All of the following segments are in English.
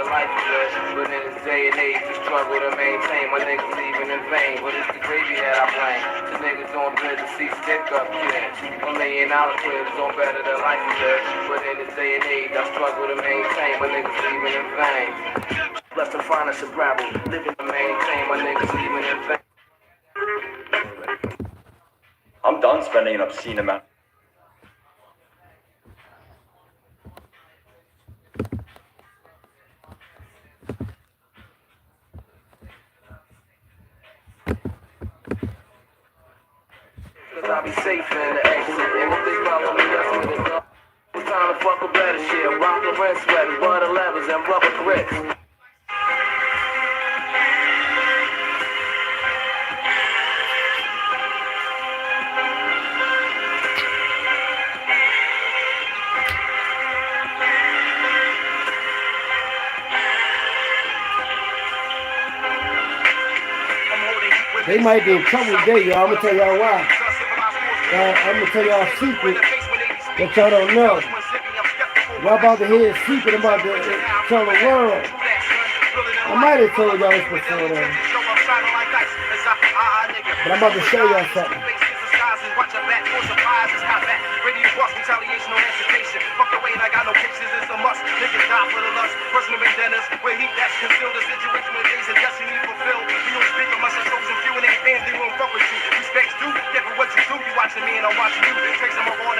life is good. But in this day and age, the struggle to maintain. My niggas leaving in vain, but it's the gravy that I blame. The niggas doing good to see stick up kids. $1 million cribs doing better than life is good. But in this day and age, I struggle to maintain. My niggas leaving in vain. Left to find us a gravel, living to maintain. My niggas leaving in vain. I'm done spending an obscene amount. Cause I'll be safe in the exit. And if they follow me, that's when it's up. It's time to fuck a better shit. Rock the red sweaters, butter levers, and rubber grips. They might be in trouble today, y'all. I'm gonna tell y'all why. I'm gonna tell y'all a secret that y'all don't know. Y'all about to hear a secret about to tell the world. I might have told y'all this before though. But I'm about to show y'all something.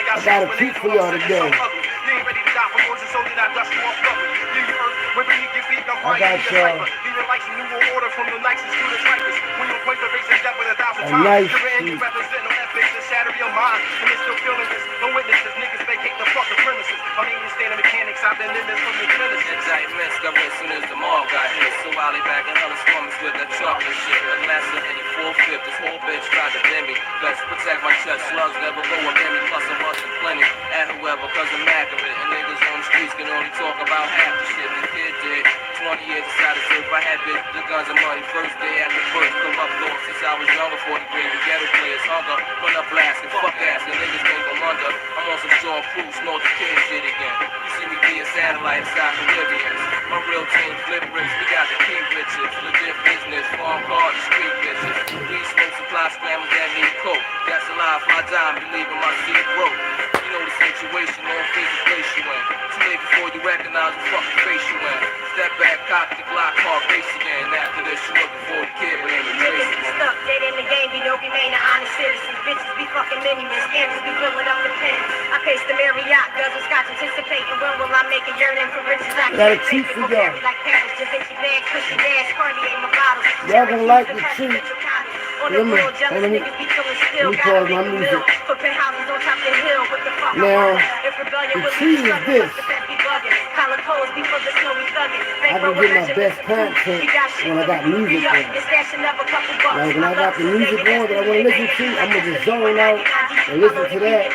I got a treat for y'all today. I got y'all a nice treat. The mall got hit, so while they back in hella storms with that chocolate shit, a glass of any 4/5, this whole bitch tried to bend me. Best protect my chest, slugs never go up in me, plus I'm busting plenty at whoever, cause I'm mad of it. And niggas on the streets can only talk about half the shit the kid did. 20 years inside the surf, I had bitches, the guns and money. First day after first, come up north since I was younger. 40 green, the ghetto players hunger, run up blasting, fuck ass, the niggas can't go under. I'm on some short proof, snort the kid shit again. You see me be a satellite inside the Caribbeans. My real team flip bricks, we got the king bitches, legit business, farm card, the street bitches. We smoke supply, scramble that need coke. That's a lie for my dime, believe in my seed broke. You know the situation, on face the place you in. Too late before you recognize the fucking face you in. Step back, cock the Glock, car race again. After this, you looking for the kid, but ain't no trace. Niggas be stuck dead in the game, we don't remain an honest citizen. Bitches be fucking minions, scammers be filling up the pen. I pace the Marriott, dozen scotch anticipating when will I make a yearning for riches. I got a treat for y'all. Y'all gonna like the treat. Let me pause my music. Now, the treat is this. I can get my best content when I got music on. Like when I got the music on that I want to listen to, I'm going to just zone out and listen to that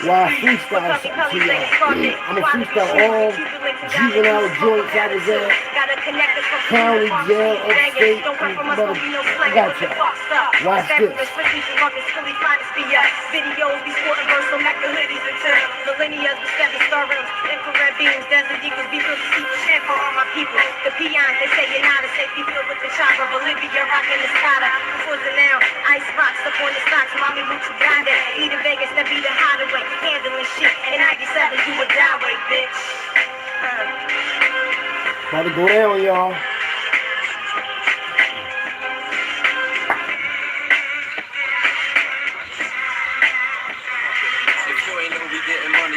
while I freestyle something to y'all. I'm going to freestyle all Juvenile joints I was at, county jail, upstate, I got y'all. Watch this. Videos be sporting versatile Mecca hoodies until millennia, the 7-star rims, infrared beams, desert eagles be real to see the champ for all my people. The peons, they say you're not a safety field with the chopper. Bolivia rocking the Spada. Before the now, ice rocks up on the stocks. Mommy Mucho Grande. Need in Vegas, that be the hideaway. Handling shit. In 97, you would die, wait, bitch. About to go down, y'all.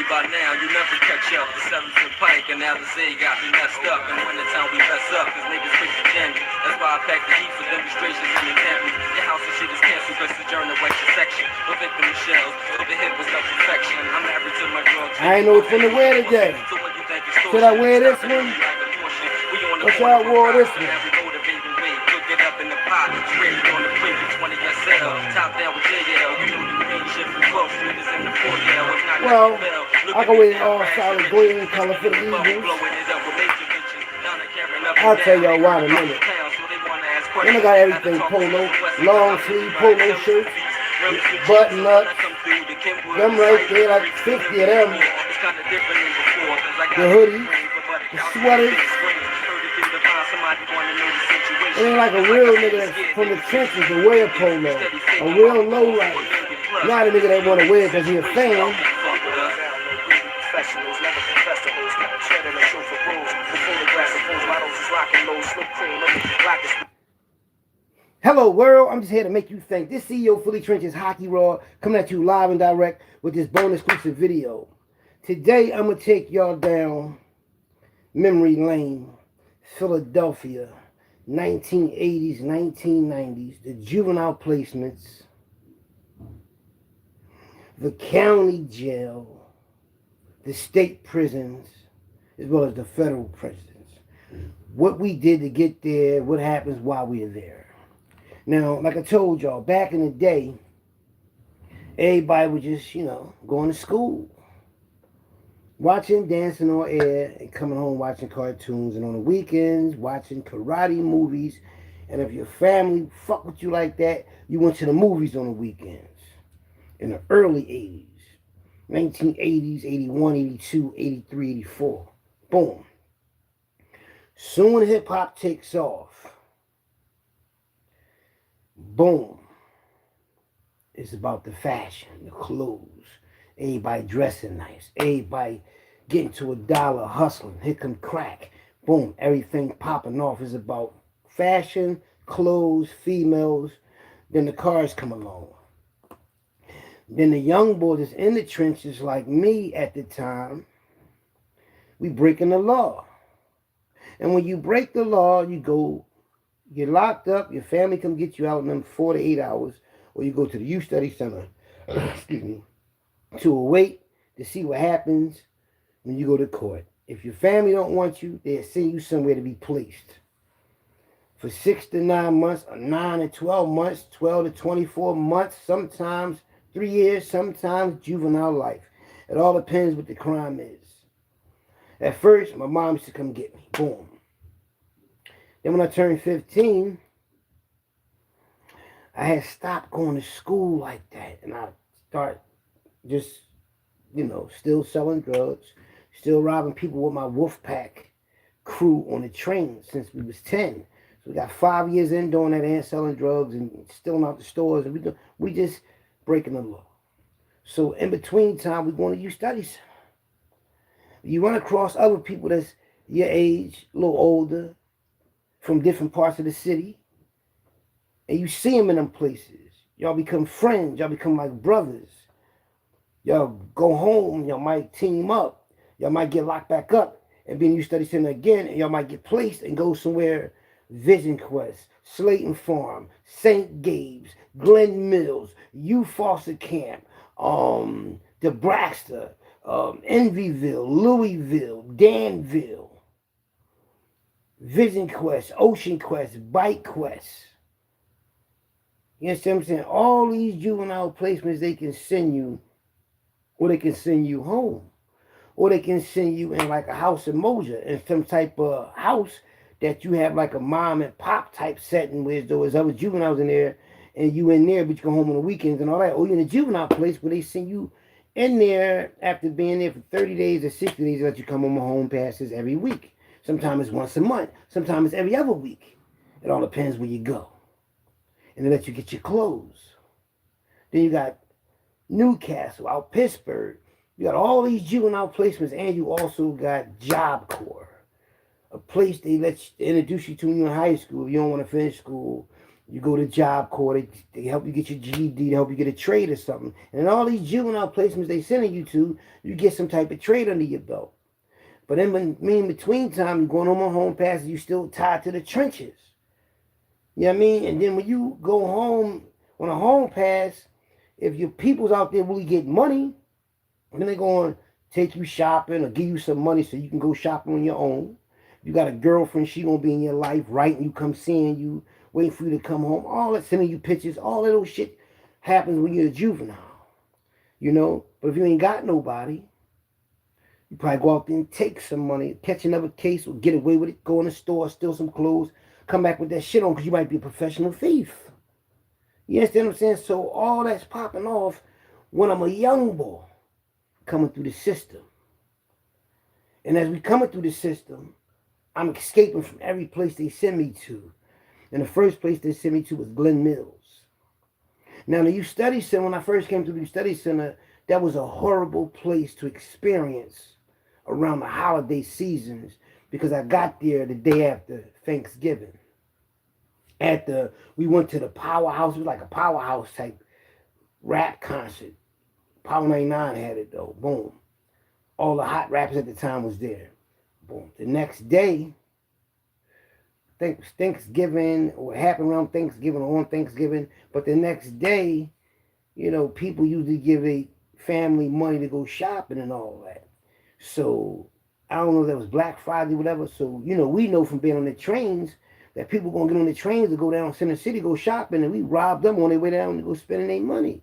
By now, you never catch up. The 7th and Pike, and now the Z got me messed up. And when the time we mess up, cause niggas pick the candy. That's why I pack the heat for demonstrations in the campus. Your house and shit is canceled, cause the journal went your section. No victim of shells, so the hit was no perfection. I'm married to my drugs. I ain't know which one to wear today. Should I wear this one? What y'all wore this one? Get up in the pot, straight on the plate, 20 SL, top down with JL, you know the green shit from close, niggas in the foyer, it's not well, I can wear all solid green color for the evenings. I'll tell y'all why in a minute. Then I got everything polo, long sleeve polo shirts, button ups, them right there, like 50 of them, the hoodies, the sweaters, find somebody wanna know the situation. It ain't like a real nigga that's from the trenches to wear a polo. A real low life. Not a nigga that want to wear it because he a fan. Professionals, never professionals, treading a show for rules. The photographs of those models is rocking low, slip cream, black is. Hello world, I'm just here to make you think. This CEO Philly Trenches Hockey Raw coming at you live and direct with this bonus exclusive video. Today I'm going to take y'all down memory lane, Philadelphia, 1980s, 1990s, the juvenile placements, the county jail, the state prisons, as well as the federal prisons. What we did to get there, what happens while we're there. Now, like I told y'all, back in the day, everybody was just, going to school, watching dancing on air, and coming home watching cartoons, and on the weekends, watching karate movies. And if your family fuck with you like that, you went to the movies on the weekends. In the early 80s, 1980s, 81, 82, 83, 84. Boom. Soon hip-hop takes off. Boom. It's about the fashion, the clothes. Everybody dressing nice. Everybody getting to $1, hustling. Here come crack. Boom. Everything popping off is about fashion, clothes, females. Then the cars come along. Then the young boys that's in the trenches like me at the time, we breaking the law. And when you break the law, you go, get locked up, your family come get you out in them 4 to 8 hours, or you go to the youth study center, excuse me, to await to see what happens when you go to court. If your family don't want you, they'll send you somewhere to be placed. For 6 to 9 months, or 9 to 12 months, 12 to 24 months, sometimes 3 years, sometimes juvenile life. It all depends what the crime is. At first, my mom used to come get me. Boom. Then when I turned 15, I had stopped going to school like that. And I start just, still selling drugs, still robbing people with my Wolfpack crew on the train since we was 10. So we got 5 years in doing that and selling drugs and stealing out the stores. And we just breaking the law. So in between time, we going to youth studies. You run across other people that's your age, a little older, from different parts of the city, and you see them in them places. Y'all become friends. Y'all become like brothers. Y'all go home. Y'all might team up. Y'all might get locked back up and be in youth study center again, and y'all might get placed and go somewhere. Vision Quest, Slayton Farm, St. Gabe's, Glen Mills, Youth Foster Camp, Nebraska, Envyville, Louisville, Danville, Vision Quest, Ocean Quest, Bike Quest. You understand what I'm saying? All these juvenile placements, they can send you, or they can send you home. Or they can send you in like a house in Moja, in some type of house that you have like a mom and pop type setting where there's other juveniles in there, and you in there, but you go home on the weekends and all that. Or you're in a juvenile place where they send you in there after being there for 30 days or 60 days, let you come on my home passes every week. Sometimes it's once a month. Sometimes it's every other week. It all depends where you go. And they let you get your clothes. Then you got Newcastle, out Pittsburgh. You got all these juvenile placements, and you also got Job Corps. A place they introduce you to when you're in high school. If you don't want to finish school, you go to Job Corps. They help you get your GED. They help you get a trade or something. And all these juvenile placements they sending you to, you get some type of trade under your belt. But in between time, you're going on my home passes, you still tied to the trenches. You know what I mean? And then when you go home on a home pass, if your people's out there really getting money, then they're going to take you shopping or give you some money so you can go shopping on your own. You got a girlfriend, she gonna be in your life, writing you, come seeing you, waiting for you to come home, all that, sending you pictures, all that little shit happens when you're a juvenile, But if you ain't got nobody, you probably go out there and take some money, catch another case, or get away with it, go in the store, steal some clothes, come back with that shit on because you might be a professional thief. You understand what I'm saying? So all that's popping off when I'm a young boy coming through the system. And as we coming through the system, I'm escaping from every place they send me to. And the first place they sent me to was Glen Mills. Now, the youth study center, when I first came to the youth study center, that was a horrible place to experience around the holiday seasons because I got there the day after Thanksgiving. We went to the Powerhouse. It was like a Powerhouse type rap concert. Power 99 had it though. Boom. All the hot rappers at the time was there. Boom. The next day, I think it was Thanksgiving, or it happened around Thanksgiving or on Thanksgiving. But the next day, you know, people usually give a family money to go shopping and all that. So I don't know if that was Black Friday, whatever. So, you know, we know from being on the trains that people going to get on the trains to go down Center City, go shopping, and we robbed them on their way down to go spending their money.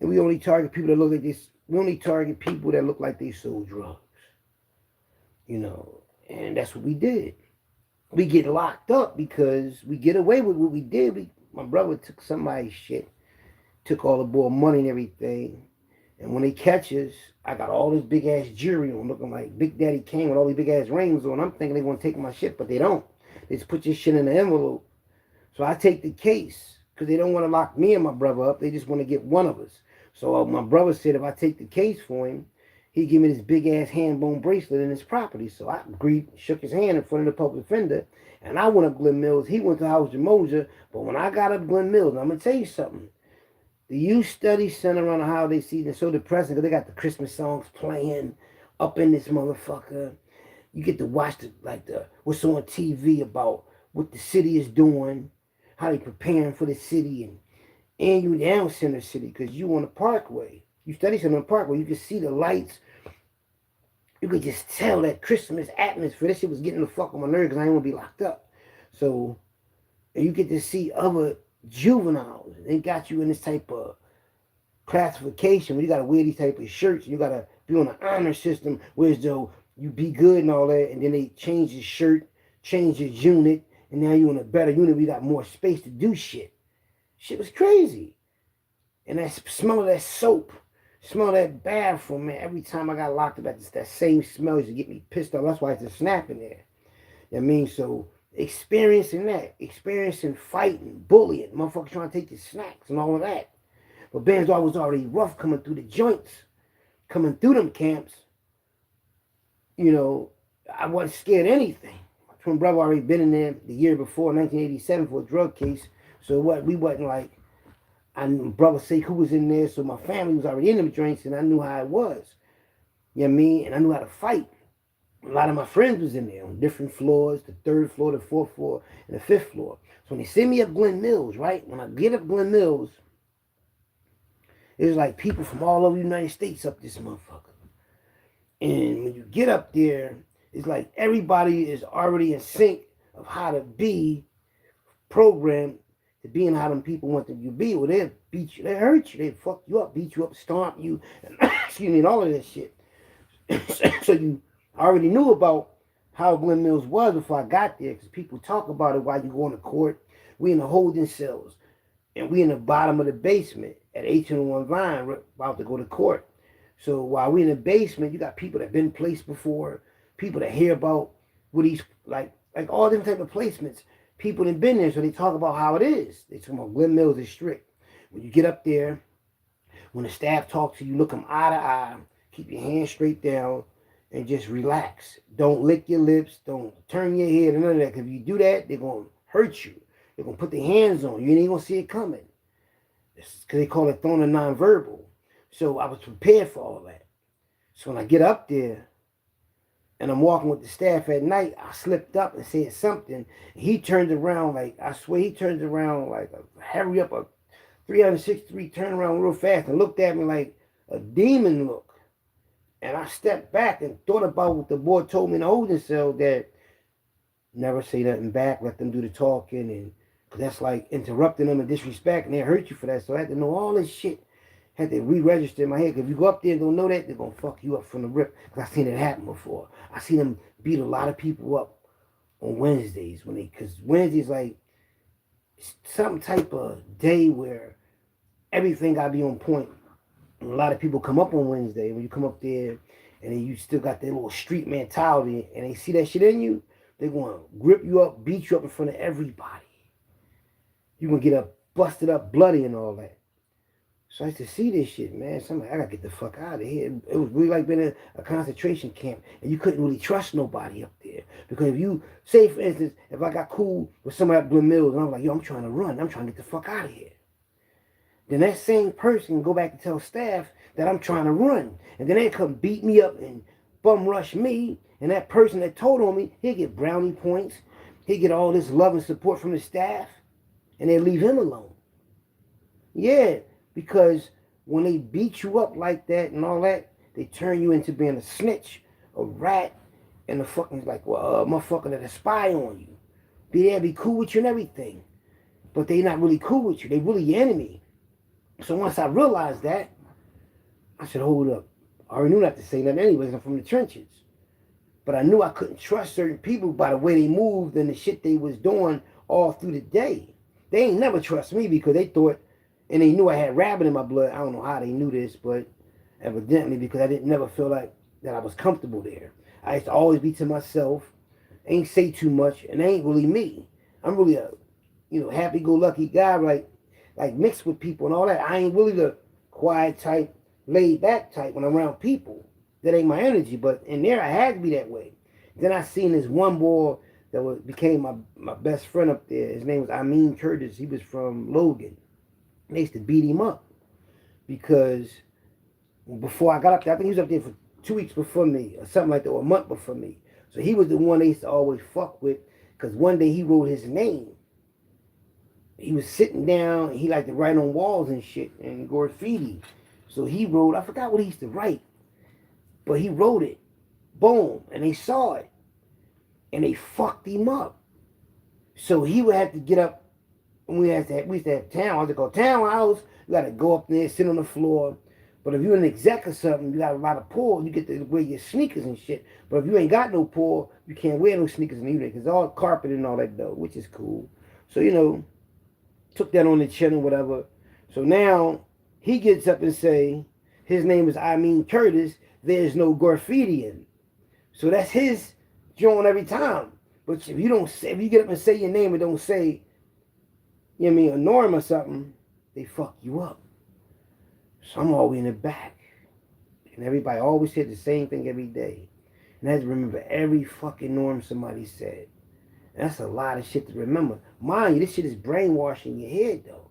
And we only target people that look like this. We only target people that look like they sold drugs. You know, and that's what we did. We get locked up because we get away with what we did. My brother took somebody's shit, took all the boy money and everything. And when they catch us, I got all this big ass jewelry on, looking like Big Daddy Kane with all these big ass rings on. I'm thinking they're going to take my shit, but they don't. They just put your shit in the envelope. So I take the case because they don't want to lock me and my brother up. They just want to get one of us. So my brother said if I take the case for him, he'd give me this big ass hand bone bracelet in his property. So I agreed, shook his hand in front of the public defender, and I went up Glen Mills. He went to House Jamoja. But when I got up Glen Mills, I'm going to tell you something. The youth study center around the holiday season is so depressing because they got the Christmas songs playing up in this motherfucker. You get to watch what's on TV about what the city is doing, how they preparing for the city, and you down Center City because you on the Parkway. You study center on the Parkway. You can see the lights. You could just tell that Christmas atmosphere. This shit was getting the fuck on my nerves because I didn't want to be locked up. So, and you get to see other juveniles. They got you in this type of classification where you got to wear these type of shirts. You got to be on an honor system where as though you be good and all that, and then they change your shirt, change your unit, and now you in a better unit. We got more space to do shit. Shit was crazy. And that smell of that soap, smell of that bathroom, man. Every time I got locked up, that same smell used to get me pissed off. That's why it's a snap in there. I mean, so experiencing that, experiencing fighting, bullying, motherfuckers trying to take your snacks and all of that. But Banzar was already rough coming through the joints, coming through them camps. You know, I wasn't scared of anything. My twin brother already been in there the year before, 1987, for a drug case. So we wasn't like, brother say who was in there, so my family was already in them joints, and I knew how it was. You know what I mean? And I knew how to fight. A lot of my friends was in there on different floors, the 3rd floor, the 4th floor, and the 5th floor. So when they send me up Glen Mills, right? When I get up Glen Mills, there's like people from all over the United States up this motherfucker. And when you get up there, it's like everybody is already in sync of how to be programmed to being how them people want them to be. Well, they'll beat you, they'll hurt you, they'll fuck you up, beat you up, stomp you, and excuse me, and all of that shit. So you already knew about how Glen Mills was before I got there, because people talk about it while you go to court. We in the holding cells, and we in the bottom of the basement at 1801 Vine, about to go to court. So while we in the basement, you got people that been placed before, people that hear about what he's like all different type of placements. People that been there, so they talk about how it is. They talk about Glen Mills is strict. When you get up there, when the staff talks to you, look them eye to eye, keep your hands straight down, and just relax. Don't lick your lips, don't turn your head, and none of that. Because if you do that, they're going to hurt you. They're going to put their hands on you, and you ain't going to see it coming. Because they call it throwing a nonverbal. So I was prepared for all that. So when I get up there, and I'm walking with the staff at night, I slipped up and said something. He turned around like, I swear he turned around like a 360 turn around real fast and looked at me like a demon look. And I stepped back and thought about what the boy told me in the holding cell, that never say nothing back, let them do the talking, and cause that's like interrupting them and disrespect, and they hurt you for that. So I had to know all this shit. Had to re-register in my head. Cause if you go up there and don't know that, they're gonna fuck you up from the rip. Cause I seen it happen before. I seen them beat a lot of people up on Wednesdays cause Wednesdays like some type of day where everything gotta be on point. And a lot of people come up on Wednesday. When you come up there and then you still got that little street mentality and they see that shit in you, They're going to grip you up, beat you up in front of everybody. You're going to get up, busted up, bloody and all that. So I used to see this shit, man. So I'm like, I got to get the fuck out of here. It was really like being in a concentration camp. And you couldn't really trust nobody up there. Because if you, say for instance, if I got cool with somebody up doing mills, and I'm like, yo, I'm trying to run. I'm trying to get the fuck out of here. Then that same person can go back and tell staff that I'm trying to run. And then they come beat me up and bum rush me. And that person that told on me, he'll get brownie points. He'll get all this love and support from the staff. And they leave him alone. Yeah, because when they beat you up like that and all that, they turn you into being a snitch, a rat, and a fucking, like, well, motherfucker that spy on you. Be there, be cool with you and everything. But they not really cool with you. They really your enemy. So once I realized that, I said, hold up. I already knew not to say nothing anyways. I'm from the trenches. But I knew I couldn't trust certain people by the way they moved and the shit they was doing all through the day. They ain't never trust me because they thought, and they knew I had rabbit in my blood. I don't know how they knew this, but evidently because I didn't never feel like that I was comfortable there. I used to always be to myself, ain't say too much, and they ain't really me. I'm really a, happy-go-lucky guy, like mixed with people and all that. I ain't really the quiet type, laid-back type when I'm around people. That ain't my energy, but in there I had to be that way. Then I seen this one boy that became my best friend up there. His name was Curtis. He was from Logan. They used to beat him up because before I got up there, I think he was up there for 2 weeks before me or something like that, or a month before me. So he was the one they used to always fuck with because one day he wrote his name. He was sitting down and he liked to write on walls and shit and graffiti. So he wrote, I forgot what he used to write, but he wrote it. Boom. And they saw it. And they fucked him up. So he would have to get up. And we used to have town. What's it called? Townhouse. You got to go up there, sit on the floor. But if you're an exec or something, you got a lot of pull. You get to wear your sneakers and shit. But if you ain't got no pull, you can't wear no sneakers in either. Because all carpet and all that though, which is cool. So, took that on the chin or whatever. So now he gets up and say, his name is Curtis. There's no graffiti in. So that's his joint every time. But if you get up and say your name and don't say, a norm or something, they fuck you up. So I'm always in the back. And everybody always said the same thing every day. And I had to remember every fucking norm somebody said. And that's a lot of shit to remember. Mind you, this shit is brainwashing your head though.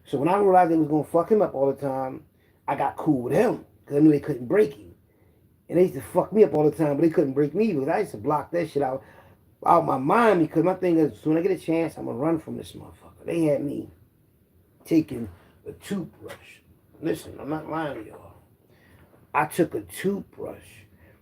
So when I realized they was going to fuck him up all the time, I got cool with him. Because I knew they couldn't break him. And they used to fuck me up all the time, but they couldn't break me because I used to block that shit out my mind because my thing is, when I get a chance, I'm going to run from this motherfucker. They had me taking a toothbrush. Listen, I'm not lying to y'all. I took a toothbrush.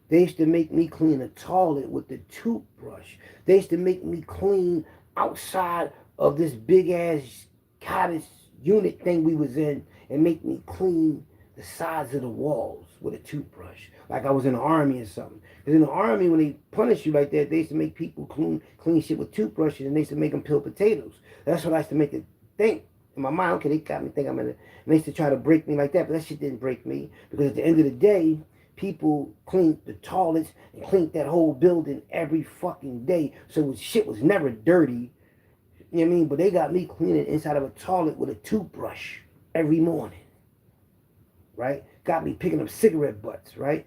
They used to make me clean a toilet with the toothbrush. They used to make me clean outside of this big-ass cottage unit thing we was in and make me clean the sides of the walls with a toothbrush. Like I was in the army or something. Because in the army, when they punish you like that, they used to make people clean shit with toothbrushes and they used to make them peel potatoes. That's what I used to make it think. In my mind, okay, they got me thinking I'm in it. And they used to try to break me like that, but that shit didn't break me. Because at the end of the day, people cleaned the toilets and cleaned that whole building every fucking day. So shit was never dirty. You know what I mean? But they got me cleaning inside of a toilet with a toothbrush every morning. Right? Got me picking up cigarette butts, right?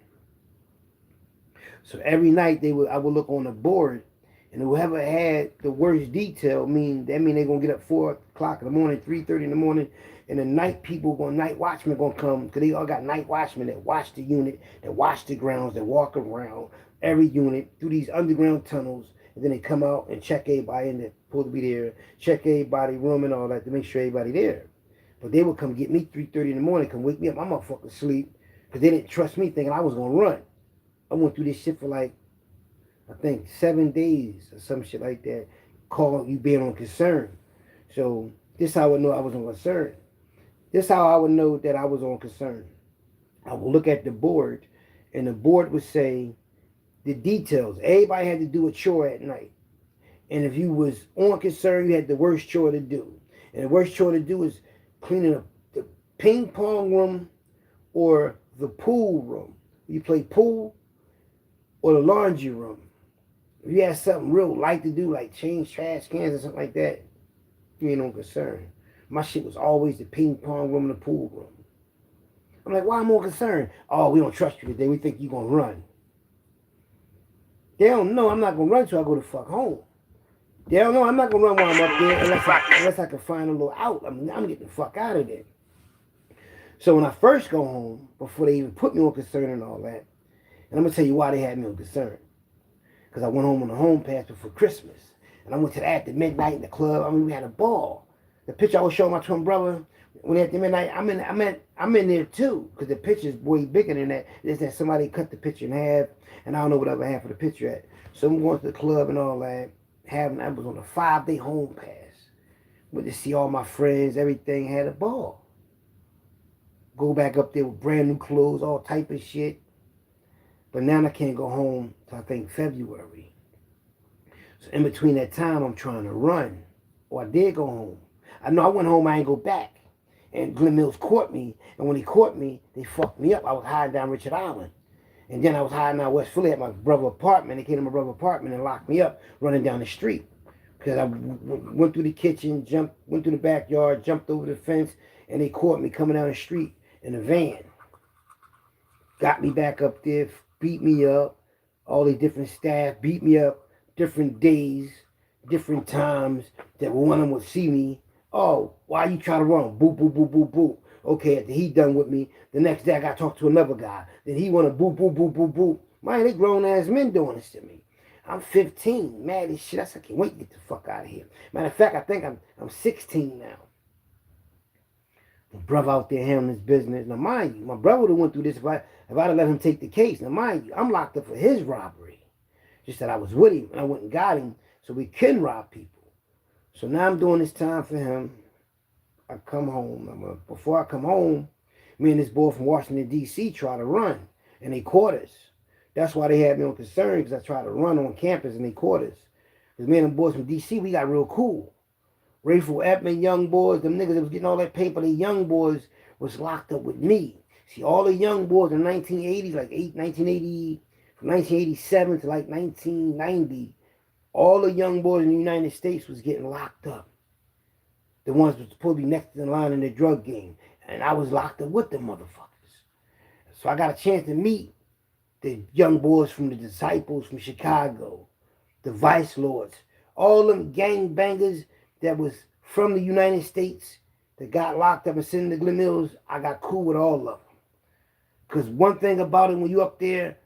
So every night I would look on the board, and whoever had the worst detail, they're gonna get up 4 o'clock in the morning, 3:30 in the morning, and the night watchmen gonna come, because they all got night watchmen that watch the unit, that watch the grounds, that walk around every unit through these underground tunnels, and then they come out and check everybody in there, supposed to be there, check everybody room and all that to make sure everybody there. But they would come get me 3:30 in the morning, come wake me up. I'm motherfucking sleep because they didn't trust me, thinking I was gonna run. I went through this shit for I think 7 days or some shit like that. Call you being on concern. So this how I would know I was on concern. This how I would know that I was on concern. I would look at the board, and the board would say the details. Everybody had to do a chore at night, and if you was on concern, you had the worst chore to do. And the worst chore to do is cleaning up the ping pong room or the pool room. You play pool, or the laundry room. If you had something real light to do, like change trash cans or something like that, you ain't no concern. My shit was always the ping pong room and the pool room. I'm like, why am I more concerned? Oh, we don't trust you today. We think you're going to run. They don't know I'm not going to run until I go to fuck home. They don't know I'm not going to run while I'm up there unless I can find a little out. I'm getting the fuck out of there. So when I first go home, before they even put me on concern and all that, and I'm going to tell you why they had me on concern. Because I went home on the home pass before Christmas. And I went to the after midnight in the club. I mean, we had a ball. The picture I was showing my twin brother, when after midnight, I'm in there too. Because the picture's way bigger than that. It's that somebody cut the picture in half. And I don't know what other half of the picture at. So I'm going to the club and all that. I was on a 5-day home pass. Went to see all my friends, everything, had a ball. Go back up there with brand new clothes, all type of shit. But now I can't go home till I think February. So in between that time, I'm trying to run. Or I did go home. I know I went home, I ain't go back. And Glen Mills caught me. And when he caught me, they fucked me up. I was hiding down Richard Island. And then I was hiding out West Philly at my brother's apartment. They came to my brother's apartment and locked me up running down the street. Because I went through the kitchen, went through the backyard, jumped over the fence, and they caught me coming down the street in a van. Got me back up there, beat me up. All these different staff beat me up, different days, different times that one of them would see me. Oh, why you try to run? Boo, boo, boo, boo, boo. Okay, after he done with me, the next day I got to talk to another guy. Then he want to boo, boo, boo, boo, boo. Man, they grown-ass men doing this to me. I'm 15, mad as shit. I said, I can't wait to get the fuck out of here. Matter of fact, I think I'm 16 now. My brother out there handling his business. Now, mind you, my brother would have went through this if I'd have let him take the case. Now, mind you, I'm locked up for his robbery. Just that I was with him and I went and got him so we can rob people. So now I'm doing this time for him. I come home. Before I come home, me and this boy from Washington, D.C. try to run, and they caught us. That's why they had me on concern, because I tried to run on campus, and they caught us. Because me and them boys from D.C., we got real cool. Rayful Edmond, young boys, them niggas that was getting all that paper, the young boys was locked up with me. See, all the young boys in the 1980s, like 1980, from 1987 to like 1990, all the young boys in the United States was getting locked up. The ones that were supposed to be next in line in the drug game. And I was locked up with them motherfuckers. So I got a chance to meet the young boys from the Disciples from Chicago, the Vice Lords, all them gangbangers that was from the United States that got locked up and sent to Glen Mills. I got cool with all of them. Because one thing about it, when you up there,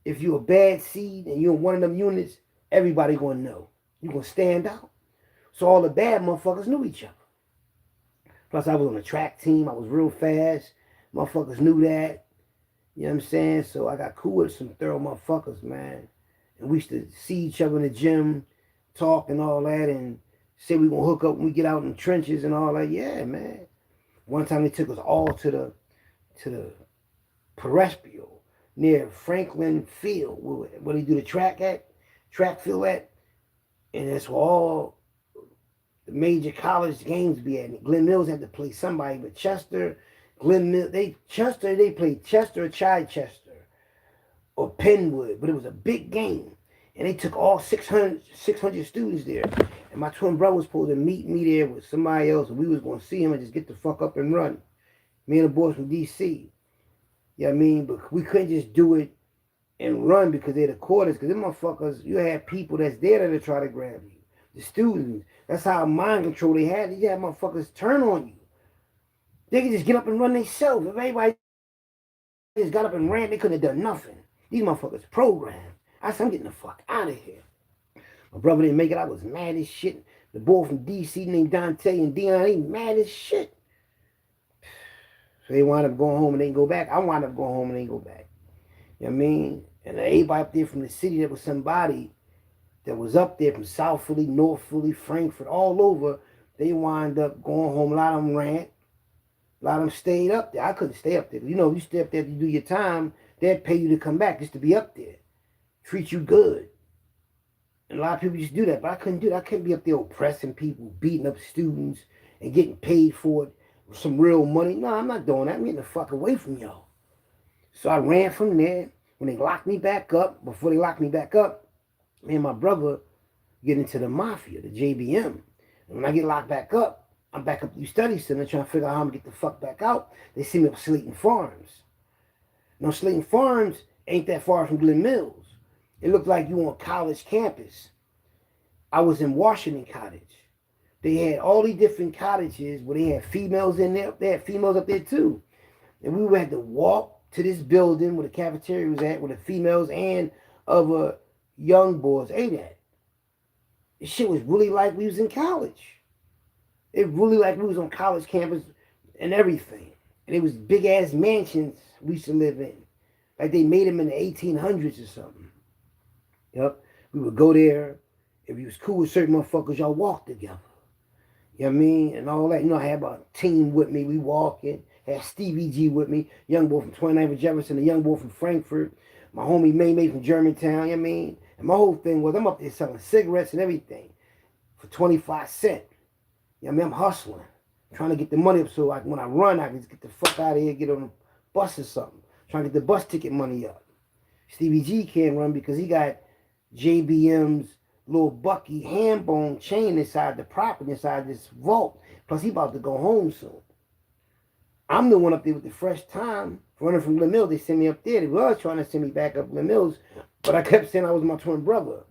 if you a bad seed and you're in one of them units, everybody going to know. You're going to stand out. So all the bad motherfuckers knew each other. Plus, I was on a track team. I was real fast. Motherfuckers knew that. You know what I'm saying? So I got cool with some thorough motherfuckers, man. And we used to see each other in the gym, talk and all that, and say we gonna hook up when we get out in the trenches and all that. Yeah, man. One time they took us all to the Perespio near Franklin Field, where they do the track field at. And that's where all the major college games be at. And Glen Mills had to play somebody, but Chester, Glen Mills, they played Chester or Chichester or Penwood, but it was a big game. And they took all 600 students there. And my twin brother was supposed to meet me there with somebody else, and we was going to see him and just get the fuck up and run. Me and the boys from D.C. You know what I mean? But we couldn't just do it and run because they're the quarters. Because them motherfuckers, you had people that's there to try to grab you. The students. That's how mind control they had. You had motherfuckers turn on you. They could just get up and run themselves. If everybody just got up and ran, they couldn't have done nothing. These motherfuckers programmed. I said, I'm getting the fuck out of here. My brother didn't make it. I was mad as shit. The boy from D.C. named Dante and Dion, they mad as shit. So they wound up going home and they didn't go back. I wound up going home and they didn't go back. You know what I mean? And everybody up there from the city, that was somebody that was up there from South Philly, North Philly, Frankfurt, all over. They wind up going home. A lot of them ran. A lot of them stayed up there. I couldn't stay up there. You know, if you stay up there to do your time, they'd pay you to come back just to be up there. Treat you good. And a lot of people just do that, but I couldn't do that. I couldn't be up there oppressing people, beating up students, and getting paid for it with some real money. No, I'm not doing that. I'm getting the fuck away from y'all. So I ran from there. When they locked me back up, before they locked me back up, Me and my brother get into the mafia, the JBM. And when I get locked back up, I'm back up to the study center trying to figure out how I'm going to get the fuck back out. They see me up Slayton Farms. Now, Slayton Farms ain't that far from Glen Mills. It looked like you on college campus. I was in Washington Cottage. They had all these different cottages where they had females in there. They had females up there too. And we had to walk to this building where the cafeteria was at, where the females and other young boys ate at. This shit was really like we was in college. It really like we was on college campus and everything. And it was big ass mansions we used to live in. Like they made them in the 1800s or something. Yep. We would go there. If you was cool with certain motherfuckers, y'all walk together. You know what I mean? And all that. You know, I had about a team with me. We walking. Had Stevie G with me. Young boy from 29th Jefferson. A young boy from Frankfurt. My homie May from Germantown. You know what I mean? And my whole thing was I'm up there selling cigarettes and everything for 25 cents. You know what I mean? I'm hustling. Trying to get the money up so like when I run, I can just get the fuck out of here, get on a bus or something. Trying to get the bus ticket money up. Stevie G can't run because he got JBM's little Bucky hand bone chain inside the property, inside this vault. Plus, he about to go home soon. I'm the one up there with the fresh time, running from Glen Mills. They sent me up there. They was trying to send me back up Glen Mills, but I kept saying I was my twin brother.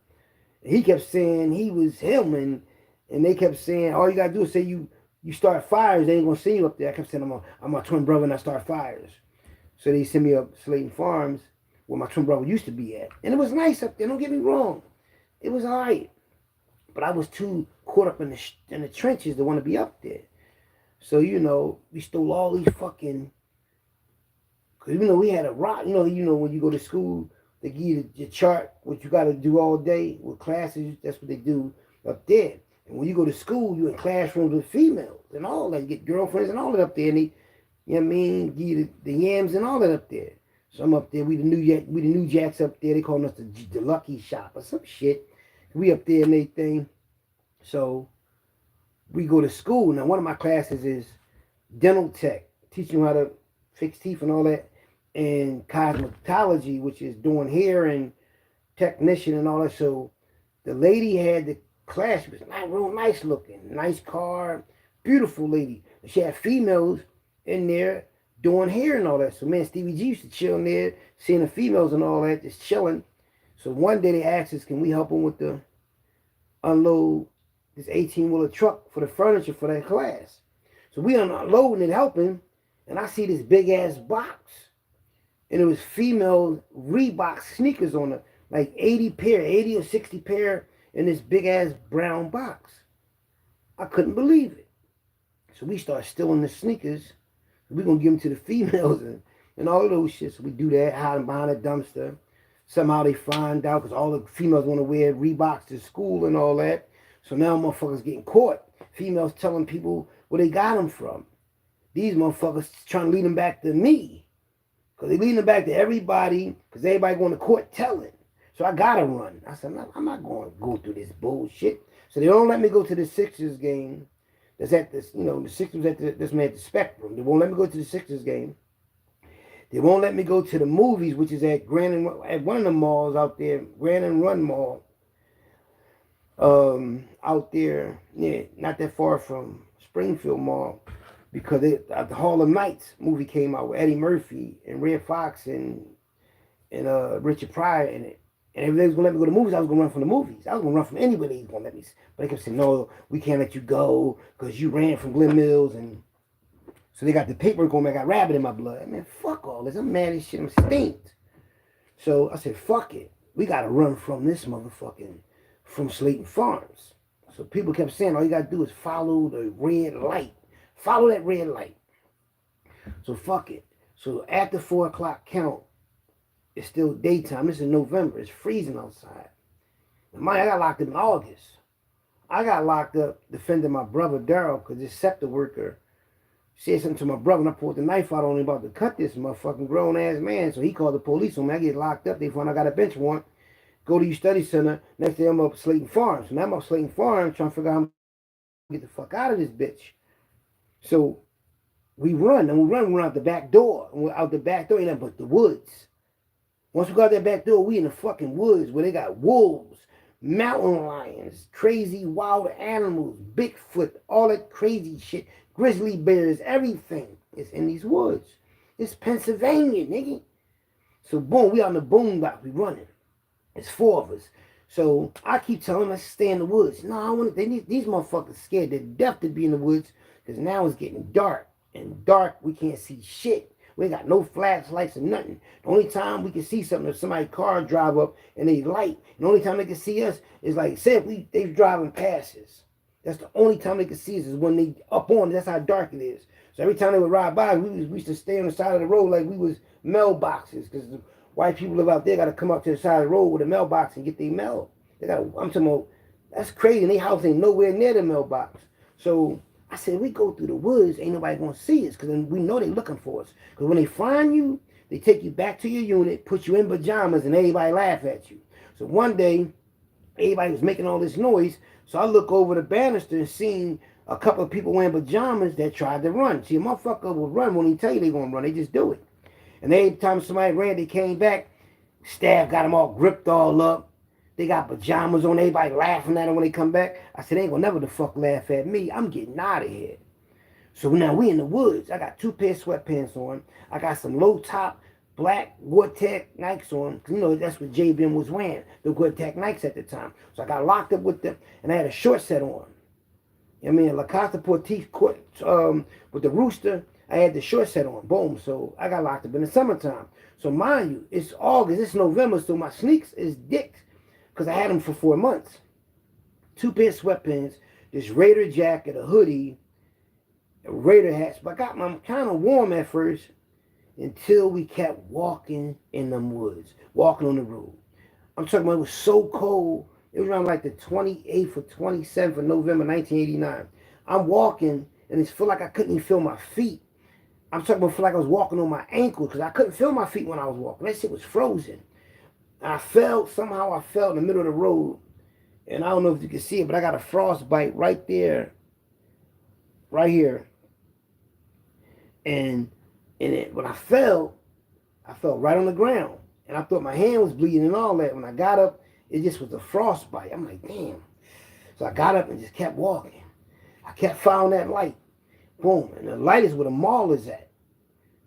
He kept saying he was him, and they kept saying, all you got to do is say you start fires. They ain't going to send you up there. I kept saying I'm my twin brother and I start fires. So they sent me up Slayton Farms, where my twin brother used to be at. And it was nice up there, don't get me wrong. It was all right. But I was too caught up in the trenches to want to be up there. So, you know, we stole all these fucking... Because, you know, we had a rock. You know, when you go to school, they give you your chart, what you got to do all day with classes. That's what they do up there. And when you go to school, you in classrooms with females and all that. You get girlfriends and all that up there. And they, you know what I mean, give you the yams and all that up there. So I'm up there. We the new jacks up there. They calling us the Lucky Shop or some shit. We up there and everything. So we go to school. Now, one of my classes is dental tech, teaching you how to fix teeth and all that, and cosmetology, which is doing hair and technician and all that. So the lady had the class. She was real nice looking, nice car, beautiful lady. She had females in there doing hair and all that. So man, Stevie G used to chill in there, seeing the females and all that, just chilling. So one day they asked us, can we help them with the unload this 18-wheeler truck for the furniture for that class? So we unloading and helping, and I see this big ass box, and it was female Reebok sneakers on it, like 80 or 60 pair in this big ass brown box. I couldn't believe it. So we start stealing the sneakers. We're going to give them to the females and all of those shit. So we do that, hide them behind a dumpster. Somehow they find out because all the females want to wear Reeboks to school and all that. So now motherfuckers getting caught. Females telling people where they got them from. These motherfuckers trying to lead them back to me. Because they leading them back to everybody because everybody going to court telling. So I got to run. I said, I'm not going to go through this bullshit. So they don't let me go to the Sixers game. That's at this, you know, the Sixers at the Spectrum. They won't let me go to the Sixers game. They won't let me go to the movies, which is at at one of the malls out there, Grand and Run Mall. Out there, yeah, not that far from Springfield Mall, because the Hall of Nights movie came out with Eddie Murphy and Red Fox and Richard Pryor in it. And if they was gonna let me go to the movies, I was gonna run from the movies. I was gonna run from anywhere they was gonna let me. But they kept saying, no, we can't let you go because you ran from Glen Mills. And so they got the paperwork on me. I got rabbit in my blood. Man, fuck all this. I'm mad as shit. I'm stinked. So I said, fuck it. We gotta run from this from Slayton Farms. So people kept saying, all you gotta do is follow the red light. Follow that red light. So fuck it. So after 4 o'clock count, it's still daytime. This is November. It's freezing outside. And I got locked up in August. I got locked up defending my brother Daryl because this SEPTA worker said something to my brother, and I pulled the knife out on him about to cut this motherfucking grown ass man. So he called the police on me. I get locked up. They find I got a bench warrant. Go to your study center. Next day I'm up Slayton Farms. So now I'm up Slayton Farms trying to figure out how to get the fuck out of this bitch. So we run out the back door. And we're out the back door, ain't nothing but the woods. Once we got that back door, we in the fucking woods where they got wolves, mountain lions, crazy wild animals, Bigfoot, all that crazy shit, grizzly bears, everything is in these woods. It's Pennsylvania, nigga. So boom, we on the boondock, we running. It's 4 of us. So I keep telling them, let's stay in the woods. No, I want these motherfuckers scared to death to be in the woods because now it's getting dark. And dark, we can't see shit. We ain't got no flashlights or nothing. The only time we can see something if somebody's car drive up and they light. And the only time they can see us is like, say if they driving past us. That's the only time they can see us is when they up on it. That's how dark it is. So every time they would ride by, we used to stay on the side of the road like we was mailboxes because the white people live out there got to come up to the side of the road with a mailbox and get their mail. I'm talking about, that's crazy. And their house ain't nowhere near the mailbox. So I said, we go through the woods, ain't nobody going to see us because we know they looking for us. Because when they find you, they take you back to your unit, put you in pajamas, and everybody laugh at you. So one day, everybody was making all this noise. So I look over the banister and seen a couple of people wearing pajamas that tried to run. See, a motherfucker will run when he tell you they going to run. They just do it. And every time somebody ran, they came back, staff got them all gripped all up. They got pajamas on, everybody laughing at them when they come back. I said, they ain't gonna never the fuck laugh at me. I'm getting out of here. So now we in the woods. I got 2 pairs of sweatpants on. I got some low top black Gore-Tex Nikes on. Cause you know, that's what J-Ben was wearing, the Gore-Tex Nikes at the time. So I got locked up with them, and I had a short set on. I mean, La Costa Portis with the rooster, I had the short set on. Boom. So I got locked up in the summertime. So mind you, it's August, it's November, so my sneaks is dicked. Because I had them for 4 months. 2 pairs of sweatpants, this Raider jacket, a hoodie, a Raider hats. But I got my kind of warm at first until we kept walking in them woods, walking on the road. I'm talking about it was so cold. It was around like the 28th or 27th of November, 1989. I'm walking, and it felt like I couldn't even feel my feet. I'm talking about feel like I was walking on my ankles because I couldn't feel my feet when I was walking. That shit was frozen. Somehow I fell in the middle of the road, and I don't know if you can see it, but I got a frostbite right there, right here. And when I fell right on the ground, and I thought my hand was bleeding and all that. When I got up, it just was a frostbite. I'm like, damn. So I got up and just kept walking. I kept following that light. Boom. And the light is where the mall is at.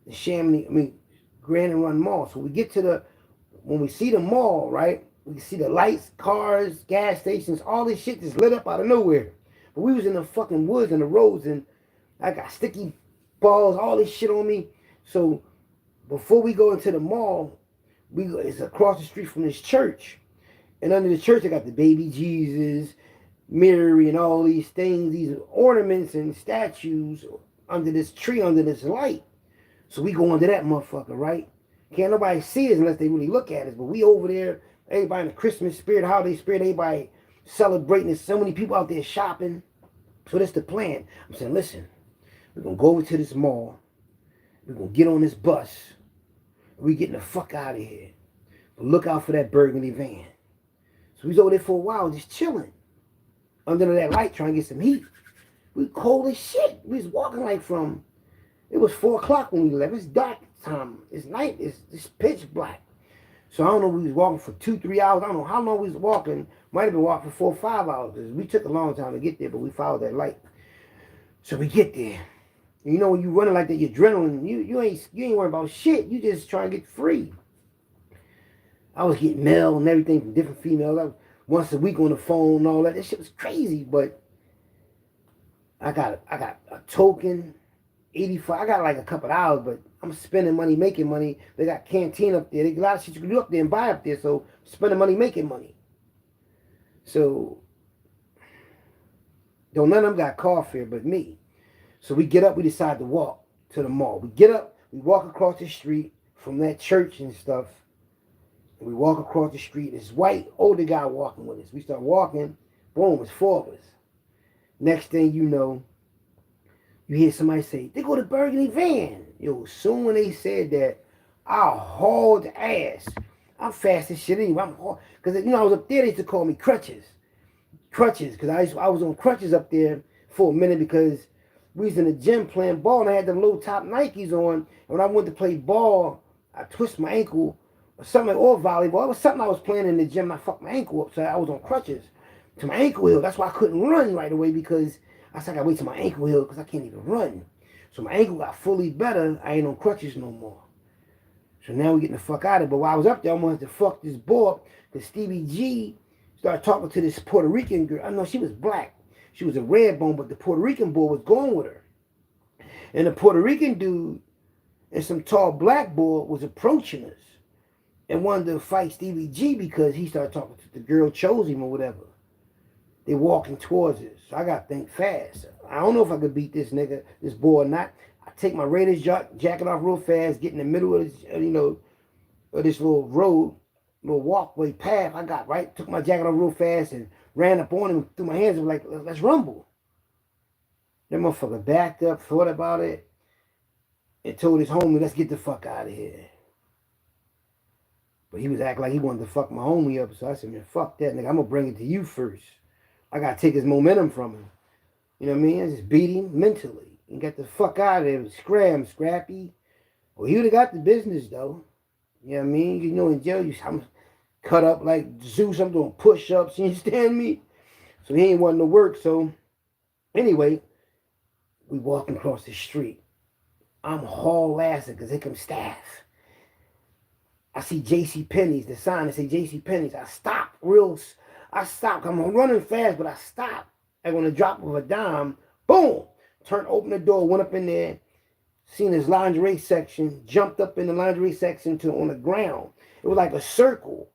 The Grand and Run Mall. So we get to when we see the mall, right, we see the lights, cars, gas stations, all this shit just lit up out of nowhere. But we was in the fucking woods and the roads, and I got sticky balls, all this shit on me. So before we go into the mall, it's across the street from this church. And under the church, I got the baby Jesus, Mary, and all these things, these ornaments and statues under this tree, under this light. So we go under that motherfucker, right? Can't nobody see us unless they really look at us. But we over there, everybody in the Christmas spirit, holiday spirit, everybody celebrating. There's so many people out there shopping. So that's the plan. I'm saying, listen, we're going to go over to this mall. We're going to get on this bus. We're getting the fuck out of here. But look out for that burgundy van. So we was over there for a while just chilling. Under that light trying to get some heat. We cold as shit. We was walking like from, it was 4 o'clock when we left. It's dark time. It's night. It's pitch black. So I don't know, we was walking for 2-3 hours. I don't know how long we was walking. Might have been walking for 4 or 5 hours. Because we took a long time to get there, but we followed that light. So we get there. You know, when you running like that, your adrenaline, you ain't worrying about shit. You just trying to get free. I was getting mail and everything from different females. I was once a week on the phone and all that. That shit was crazy, but I got a token, 85. I got like a couple of hours, but I'm spending money, making money. They got canteen up there. They got a lot of shit you can do up there and buy up there. So spending money, making money. So don't none of them got car fare but me. So we get up, we decide to walk to the mall. We get up, we walk across the street from that church and stuff. And we walk across the street. This white older guy walking with us. We start walking. Boom, it's 4 of us. Next thing you know, you hear somebody say, they go to Burgundy Van. Yo, soon when they said that, I hauled ass. I'm fast as shit anyway. I'm hard. Because, you know, I was up there, they used to call me Crutches. Crutches, because I was on crutches up there for a minute because we was in the gym playing ball and I had them low top Nikes on. And when I went to play ball, I twist my ankle or something, or volleyball. It was something I was playing in the gym, and I fucked my ankle up, so I was on crutches to my ankle heal. That's why I couldn't run right away, because I said I gotta wait till my ankle heal, because I can't even run. So my ankle got fully better. I ain't on crutches no more. So now we're getting the fuck out of it. But while I was up there, I almost had to fuck this boy up, because Stevie G started talking to this Puerto Rican girl. I know she was black. She was a red bone, but the Puerto Rican boy was going with her. And the Puerto Rican dude and some tall black boy was approaching us and wanted to fight Stevie G because he started talking to the girl, chose him or whatever. They walking towards us. So I got to think fast. I don't know if I could beat this nigga, this boy or not. I take my Raiders jacket off real fast, get in the middle of this, of this little road, little walkway path. I got right, took my jacket off real fast and ran up on him, threw my hands up like, let's rumble. That motherfucker backed up, thought about it, and told his homie, let's get the fuck out of here. But he was acting like he wanted to fuck my homie up, so I said, man, fuck that nigga. I'm going to bring it to you first. I got to take his momentum from him. You know what I mean? I just beat him mentally and got the fuck out of there. Scrappy. Well, he would have got the business, though. You know what I mean? You know, in jail, I'm cut up like Zeus. I'm doing push-ups. You understand me? So he ain't wanting to work. So anyway, we walking across the street. I'm haul-assing because here comes staff. I see J.C. Penney's, the sign that say J.C. Penney's. I stop. I'm running fast, but I stop. Like on the drop of a dime. Boom. Open the door, went up in there, seen his lingerie section, jumped up in the lingerie section to on the ground. It was like a circle.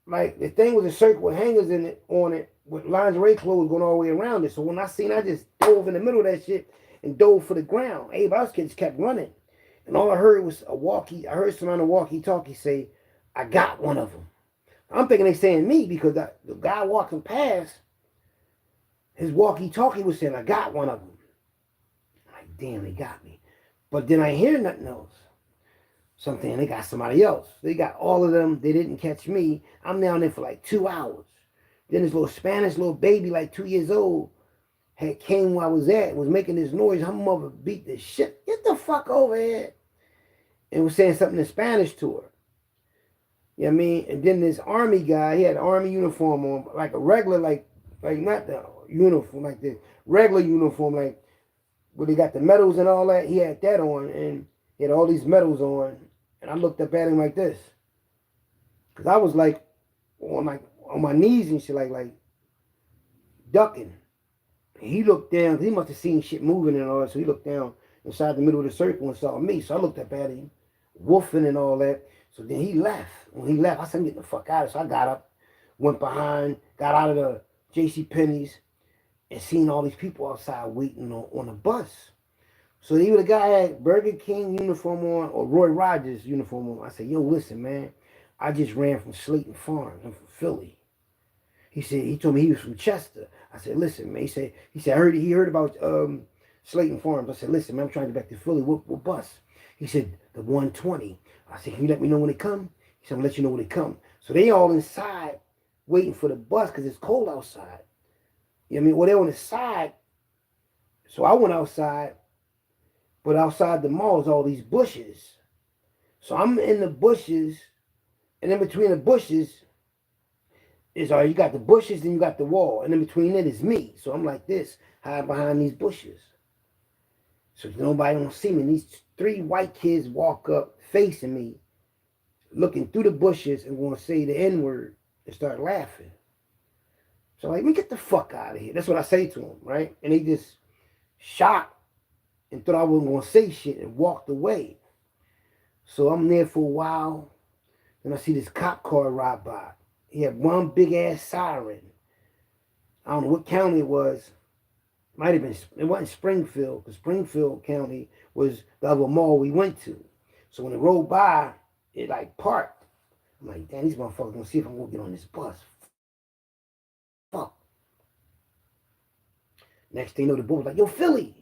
Like the thing was a circle with hangers in it on it with lingerie clothes going all the way around it. So when I seen, I just dove in the middle of that shit and dove for the ground. Everybody else just kept running. And all I heard was I heard someone on a walkie-talkie say, I got one of them. I'm thinking they saying me because the guy walking past, his walkie-talkie was saying, I got one of them. I'm like, damn, they got me. But then I ain't hear nothing else. Something, they got somebody else. They got all of them. They didn't catch me. I'm down there for like 2 hours. Then this little Spanish little baby, like 2 years old, had came where I was at, was making this noise. Her mother beat the shit. Get the fuck over here. And was saying something in Spanish to her. You know what I mean? And then this army guy, he had an army uniform on, like a regular, like not the uniform, like the regular uniform, like where they got the medals and all that. He had that on, and he had all these medals on. And I looked up at him like this. Because I was like on my knees and shit, like ducking. And he looked down, he must have seen shit moving and all that, so he looked down inside the middle of the circle and saw me. So I looked up at him, woofing and all that. So then he left. When he left, I said, I'm getting the fuck out of it. So I got up, went behind, got out of the J.C. Penney's, and seen all these people outside waiting on a bus. So either the guy had Burger King uniform on or Roy Rogers uniform on. I said, yo, listen, man, I just ran from Slayton Farms. I'm from Philly. He told me he was from Chester. I said, listen, man. He said, he heard about Slayton Farms. I said, listen, man, I'm trying to get back to Philly. What bus? He said, the 120. I said, can you let me know when they come? He said, I'm going to let you know when they come. So they all inside waiting for the bus because it's cold outside. You know what I mean? Well, they're on the side. So I went outside. But outside the mall is all these bushes. So I'm in the bushes. And in between the bushes is you got the bushes, then you got the wall. And in between it is me. So I'm like this, hide behind these bushes. So nobody don't see me. And these 3 white kids walk up facing me, looking through the bushes and going to say the N-word and start laughing. So like, we get the fuck out of here. That's what I say to them, right? And they just shocked and thought I wasn't going to say shit and walked away. So I'm there for a while. Then I see this cop car ride by. He had one big ass siren. I don't know what county it was. Might have been, it wasn't Springfield, because Springfield County was the other mall we went to. So when it rolled by, it like parked. I'm like, damn, these motherfuckers gonna see if I'm gonna get on this bus. Fuck. Next thing you know, the boy was like, yo, Philly,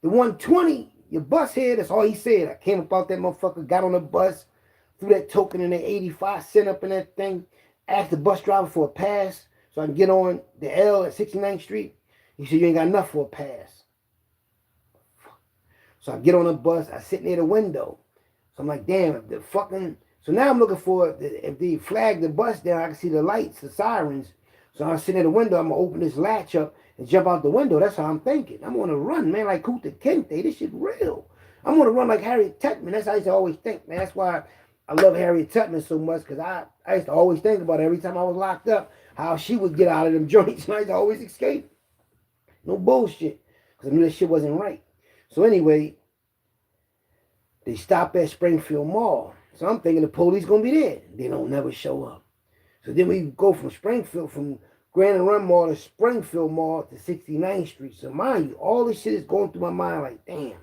the 120, your bus here. That's all he said. I came up out that motherfucker, got on the bus, threw that token in the 85 cent up in that thing, asked the bus driver for a pass so I can get on the L at 69th Street. He said, you ain't got enough for a pass. So I get on the bus, I sit near the window. So I'm like, damn, if the fucking So now I'm looking for, if they flag the bus down, I can see the lights, the sirens. So I'm sitting at the window, I'm going to open this latch up and jump out the window. That's how I'm thinking. I'm going to run, man, like Kuta Kente. This shit real. I'm going to run like Harriet Tubman. That's how I used to always think, man. That's why I love Harriet Tubman so much, because I used to always think about it every time I was locked up, how she would get out of them joints, and I used to always escape. No bullshit, because I knew that shit wasn't right. So anyway, they stop at Springfield Mall. So I'm thinking the police going to be there. They don't never show up. So then we go from Springfield, from Grand and Run Mall to Springfield Mall to 69th Street. So mind you, all this shit is going through my mind like, damn,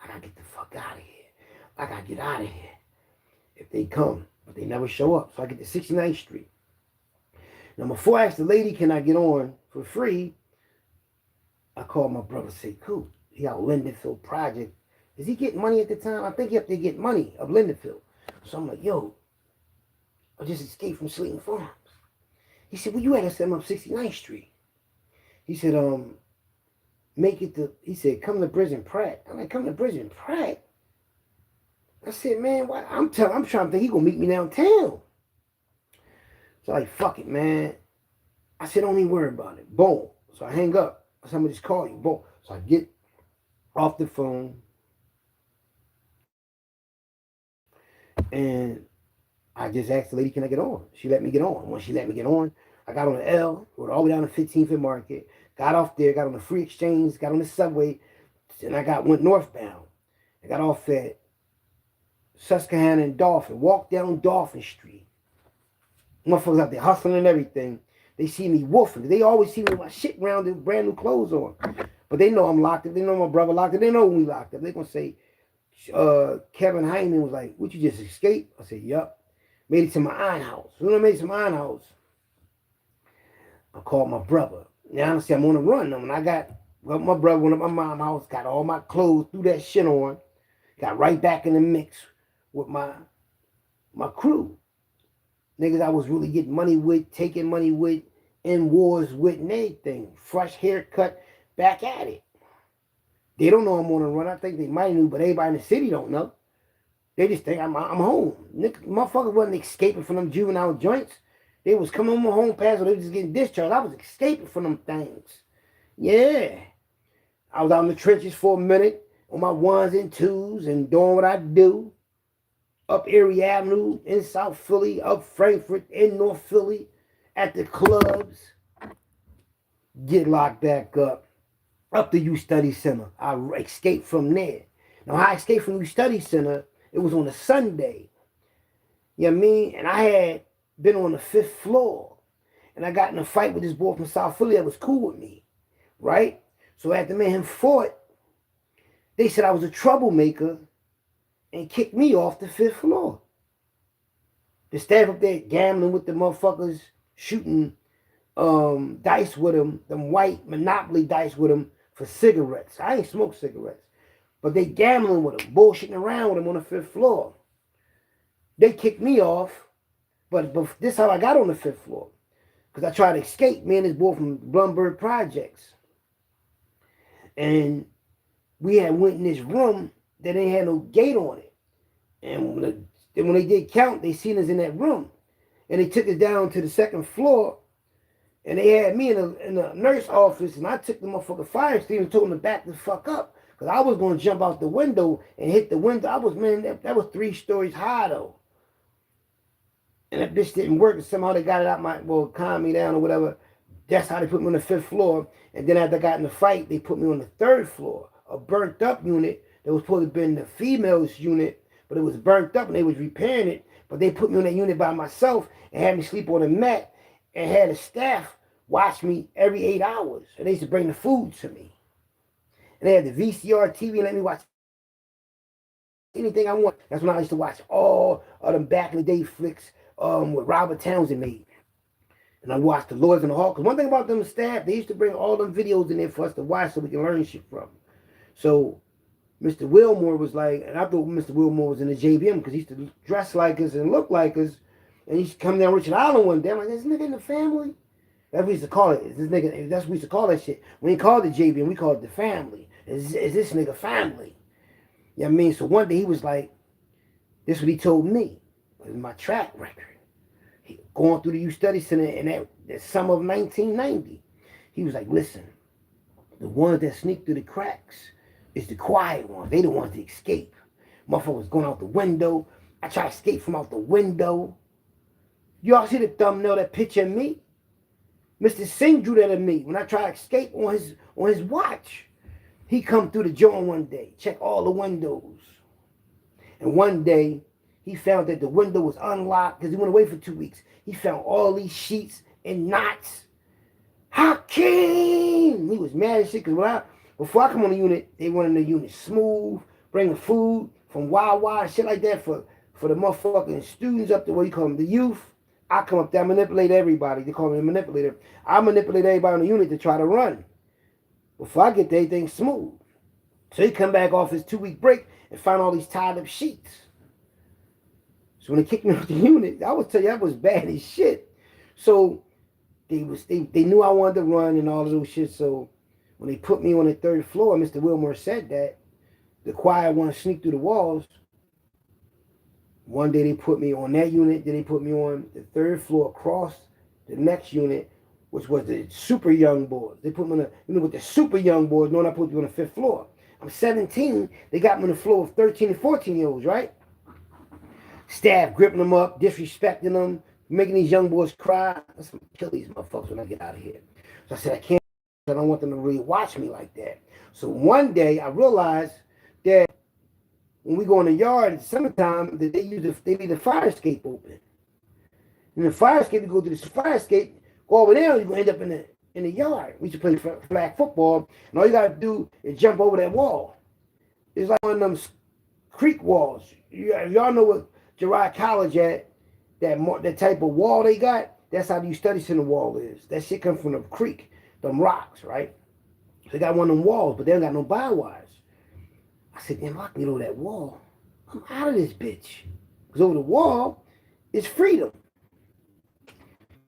I got to get the fuck out of here. I got to get out of here. If they come, but they never show up. So I get to 69th Street. Now, before I ask the lady, can I get on for free, I called my brother, say, cool, he out Lindenfield Project. Is he getting money at the time? I think he up there getting money of Lindenfield. So I'm like, yo, I just escaped from Slayton Farms. He said, well, you had to send him up 69th Street. He said, make it to, he said, come to Prison Pratt. I'm like, come to Prison Pratt? I said, man, why? I'm trying to think he gonna meet me downtown. So like, fuck it, man. I said, don't even worry about it. Boom. So I hang up. Somebody just call you. Boom. So I get off the phone. And I just asked the lady, can I get on? She let me get on. Once she let me get on, I got on the L, went all the way down to 15th and Market, got off there, got on the Free Exchange, got on the subway, and went northbound. I got off at Susquehanna and Dolphin, walked down Dolphin Street. Motherfuckers out there hustling and everything. They see me woofing. They always see me with my shit round and brand new clothes on. But they know I'm locked up. They know my brother locked up. They know when we locked up. They're going to say, Kevin Hyman was like, what, you just escaped? I said, yup. Made it to my iron house. When I made it to my iron house, I called my brother. Now, honestly, I'm on the run. When I got, well, my brother went up my mom's house, got all my clothes, threw that shit on, got right back in the mix with my crew. Niggas I was really getting money with, taking money with, in wars with, and everything. Fresh haircut, back at it. They don't know I'm on the run. I think they might know, but everybody in the city don't know. They just think I'm home. Motherfuckers wasn't escaping from them juvenile joints. They was coming on my home pass, or they was just getting discharged. I was escaping from them things. Yeah. I was out in the trenches for a minute on my ones and twos and doing what I do. Up Erie Avenue, in South Philly, up Frankfurt, in North Philly, at the clubs. Get locked back up the U Study Center. I escaped from there. Now, how I escaped from U Study Center, it was on a Sunday. You know what I mean? And I had been on the 5th floor. And I got in a fight with this boy from South Philly that was cool with me. Right? So after me and him fought, they said I was a troublemaker and kicked me off the 5th floor. The staff up there gambling with the motherfuckers, shooting dice with them, them white Monopoly dice with them for cigarettes. I ain't smoked cigarettes. But they gambling with them, bullshitting around with them on the 5th floor. They kicked me off, but this is how I got on the 5th floor. Because I tried to escape, me and this boy from Blumberg Projects. And we had went in this room that ain't had no gate on it. And when they did count, they seen us in that room. And they took us down to the 2nd floor. And they had me in the nurse office. And I took the motherfucking fire extinguisher and told them to back the fuck up. Because I was going to jump out the window and hit the window. I was, man, that was 3 stories high, though. And that bitch didn't work. And somehow they got it out calm me down or whatever. That's how they put me on the 5th floor. And then after I got in the fight, they put me on the 3rd floor. A burnt up unit that was supposed to have been the females unit. But it was burnt up and they was repairing it. But they put me on that unit by myself and had me sleep on a mat. And had a staff watch me every 8 hours. And they used to bring the food to me. And they had the VCR TV and let me watch anything I want. That's when I used to watch all of them back in the day flicks with Robert Townsend made. And I watched The Lords in the Hall. Because one thing about them staff, they used to bring all them videos in there for us to watch so we can learn shit from. So Mr. Wilmore was like, and I thought Mr. Wilmore was in the JBM because he used to dress like us and look like us. And he used to come down Richard Island one day. I'm like, this nigga in the family? That's what we used to call it. This nigga, that's what we used to call that shit. We ain't called it JBM, we called it the family. Is this nigga family? You know what I mean? So one day he was like, this is what he told me. It's my track record. Going through the youth study center in that summer of 1990. He was like, listen, the ones that sneak through the cracks is the quiet ones. They the ones that escape. Motherfuckers going out the window. I try to escape from out the window. Y'all see the thumbnail, that picture of me? Mr. Singh drew that of me when I tried to escape on his watch. He come through the joint one day, check all the windows. And one day, he found that the window was unlocked because he went away for 2 weeks. He found all these sheets and knots. Hakeem! He was mad as shit because before I come on the unit, they wanted the unit smooth, bringing food from Wawa and shit like that for the motherfucking students up there, what you call them, the youth. I come up there, I manipulate everybody. They call me a manipulator. I manipulate everybody on the unit to try to run. Before I get there, everything smooth. So he come back off his 2-week break and find all these tied up sheets. So when they kicked me off the unit, I would tell you, that was bad as shit. So they knew I wanted to run and all of those shit. So when they put me on the 3rd floor, Mr. Wilmore said that the quiet ones sneak through the walls. One day they put me on that unit, then they put me on the 3rd floor across the next unit, which was the super young boys. They put me on the, with the super young boys, knowing I put me on the 5th floor. I'm 17, they got me on the floor of 13 and 14-year-olds, right? Staff gripping them up, disrespecting them, making these young boys cry. Let's kill these motherfuckers when I get out of here. So I said, I don't want them to really watch me like that. So one day I realized that when we go in the yard in the summertime, that they leave the fire escape open. And the fire escape, you go to the fire escape, go over there, you're gonna end up in the yard. We used to play flag football, and all you gotta do is jump over that wall. It's like one of them creek walls. Y'all know what Gerard College at, that type of wall they got, that's how the youth study center wall is. That shit comes from the creek, them rocks, right? So they got one of them walls, but they don't got no bywires. I said, damn, I can get over that wall. I'm out of this bitch. Because over the wall is freedom.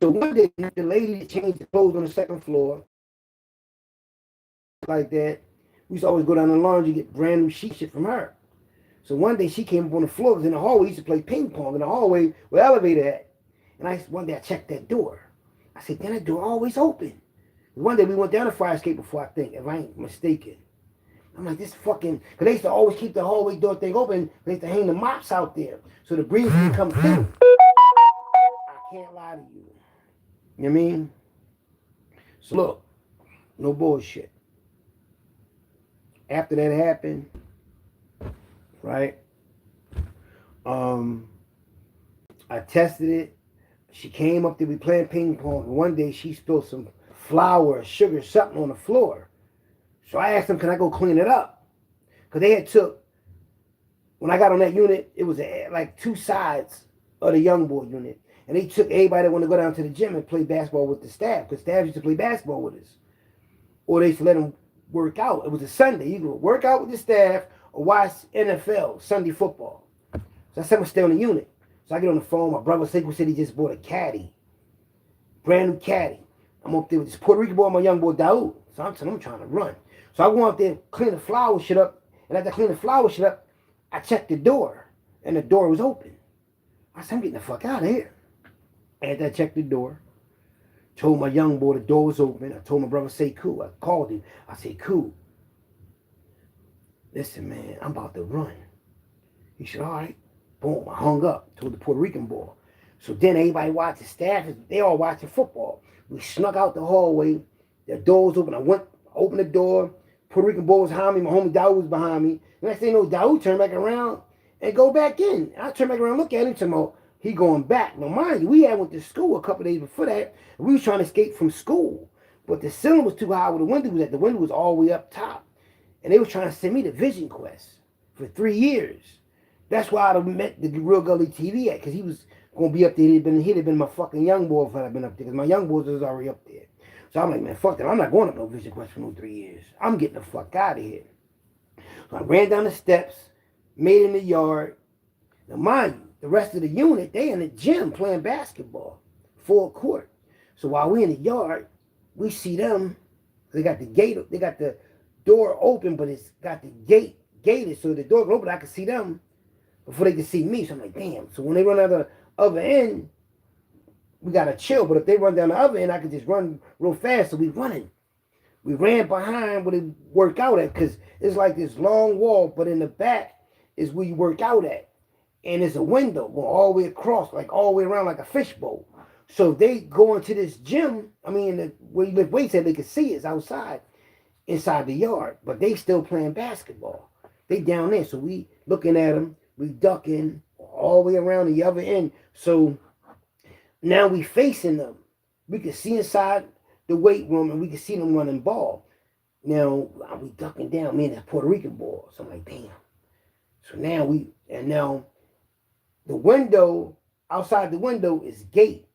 So one day, the lady changed the clothes on the 2nd floor, like that. We used to always go down the laundry, get brand new shit from her. So one day she came up on the floor, because in the hallway, we used to play ping pong in the hallway where the elevator at. And one day I checked that door. I said, damn, that door always open. One day we went down the fire escape before, I think, if I ain't mistaken. I'm like, this fucking, because they used to always keep the hallway door thing open. They used to hang the mops out there so the breeze can come through. I can't lie to you. You know what I mean? So look, no bullshit. After that happened, right? I tested it. She came up there, we playing ping pong, and one day she spilled some flour or sugar, something on the floor. So I asked them, can I go clean it up? Because they had took, when I got on that unit, it was like 2 sides of the young boy unit. And they took everybody that wanted to go down to the gym and play basketball with the staff, because staff used to play basketball with us. Or they used to let them work out. It was a Sunday. You could work out with the staff or watch NFL, Sunday football. So I said, I'm going to stay on the unit. So I get on the phone. My brother said he just bought a caddy. Brand new caddy. I'm up there with this Puerto Rican boy, my young boy, Daoud. So I'm trying to run. So I go out there, clean the flower shit up. And after I clean the flower shit up, I checked the door. And the door was open. I said, I'm getting the fuck out of here. After I checked the door, told my young boy the door was open. I told my brother, say, cool. I called him. I said, cool. Listen, man, I'm about to run. He said, all right. Boom, I hung up. Told the Puerto Rican boy. So then everybody watching, staff, they all watching football. We snuck out the hallway. The door was open. I opened the door. Puerto Rican boy was behind me. My homie Daoud was behind me. Next thing you know, Daoud turned back around and go back in. I turned back around and look at him. Tomorrow, he going back. Now, mind you, we had went to school a couple days before that. And we was trying to escape from school. But the ceiling was too high where the window was at. The window was all the way up top. And they was trying to send me to Vision Quest for 3 years. That's why I met the Real Gully TV at, because he was going to be up there. He'd have been my fucking young boy if I'd been up there, because my young boys was already up there. So I'm like, man, fuck that. I'm not going up no Vision Quest for no 3 years. I'm getting the fuck out of here. So I ran down the steps, made it in the yard. Now, mind you, the rest of the unit, they in the gym playing basketball, full court. So while we in the yard, we see them. They got the gate, they got the door open, but it's got the gate gated, so the door open, I can see them. before they can see me. So I'm like, damn. So when they run out the other end, we gotta chill. But if they run down the other end, I can just run real fast. So we running. We ran behind where they work out at, because it's like this long wall, but in the back is where you work out at. And there's a window going all the way across, like all the way around like a fishbowl. So if they go into this gym, I mean, where you lift weights at, they can see it's outside, inside the yard. But they still playing basketball. They down there. So we looking at them, we ducking all the way around the other end. So now we facing them. We can see inside the weight room, and we can see them running ball. Now we ducking down, me and that Puerto Rican boy. So I'm like, damn. So now the window, outside the window is gate,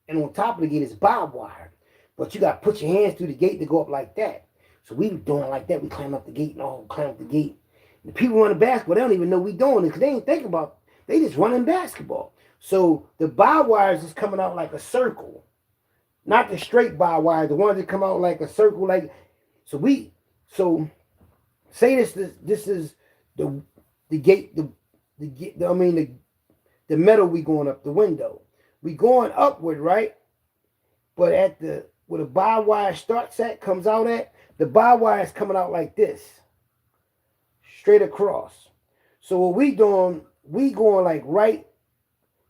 and on top of the gate is barbed wire. But you got to put your hands through the gate to go up like that. So we doing like that. We climb up the gate and all, climb up the gate. The people running basketball, they don't even know we doing it, because they ain't thinking about it. They just running basketball. So the barbed wires is coming out like a circle. Not the straight barbed wire, the ones that come out like a circle. Like, so say this is the gate, the metal we going up the window. We going upward, right? But at where the barbed wire starts at, comes out at, the barbed wire is coming out like this, straight across. So what we doing, we going like right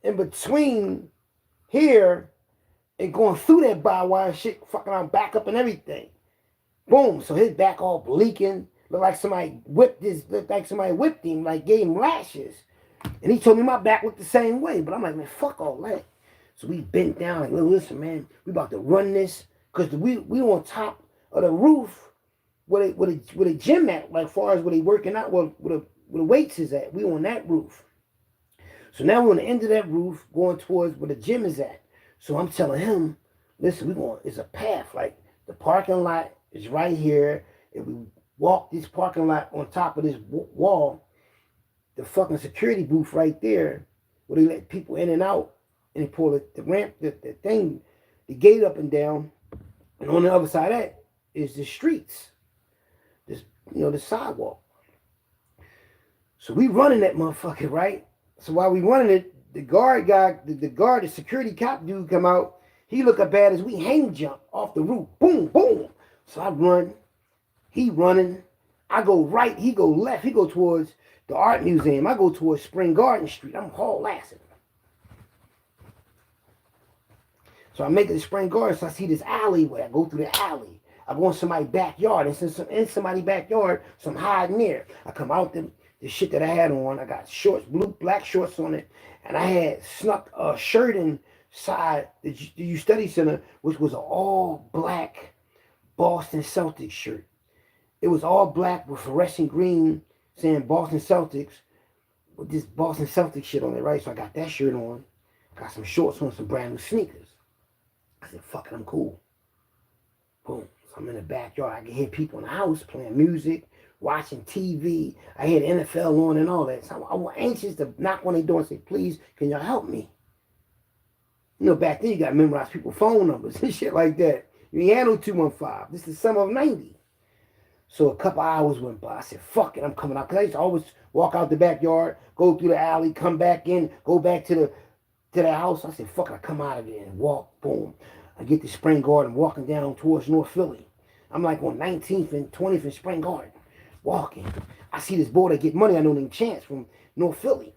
in between here and going through that barbed wire shit, fucking on back up and everything. Boom. So his back all bleaking. Looked like somebody whipped him, like gave him lashes. And he told me my back looked the same way. But I'm like, man, fuck all that. So we bent down, like, listen, man, we about to run this. Because we on top of the roof where the gym at, like far as where they working out, where the weights is at. We on that roof. So now we're on the end of that roof going towards where the gym is at. So I'm telling him, listen, it's a path. Like, the parking lot is right here. If we walk this parking lot on top of this wall, the fucking security booth right there, where they let people in and out, and they pull the ramp, the thing, the gate up and down. And on the other side of that is the streets, the sidewalk. So we running that motherfucker, right? So while we running it, the security cop dude come out. He look up at us. We hang jump off the roof. Boom, boom. So I run. He running. I go right. He go left. He go towards the art museum. I go towards Spring Garden Street. I'm haul-assing. So I make it to Spring Garden. So I see this alleyway. I go through the alley. I go in somebody's backyard. And in somebody's backyard, some hiding there. I come out the shit that I had on. I got shorts, black shorts on it. And I had snuck a shirt inside the U Study Center, which was an all-black Boston Celtics shirt. It was all black with fluorescent green saying Boston Celtics with this Boston Celtics shit on it, right? So I got that shirt on. Got some shorts on, some brand new sneakers. I said, fuck it, I'm cool. Boom. So I'm in the backyard. I can hear people in the house playing music, watching TV. I had NFL on and all that. So I was anxious to knock on their door and say, please, can y'all help me? Back then you got to memorize people's phone numbers and shit like that. You ain't had no 215. This is summer of 90. So a couple hours went by. I said, fuck it, I'm coming out. Because I used to always walk out the backyard, go through the alley, come back in, go back to the house. I said, fuck it, I come out of there and walk, boom. I get to Spring Garden, walking down towards North Philly. I'm like on 19th and 20th in Spring Garden, walking. I see this boy that get money, I know named Chance from North Philly.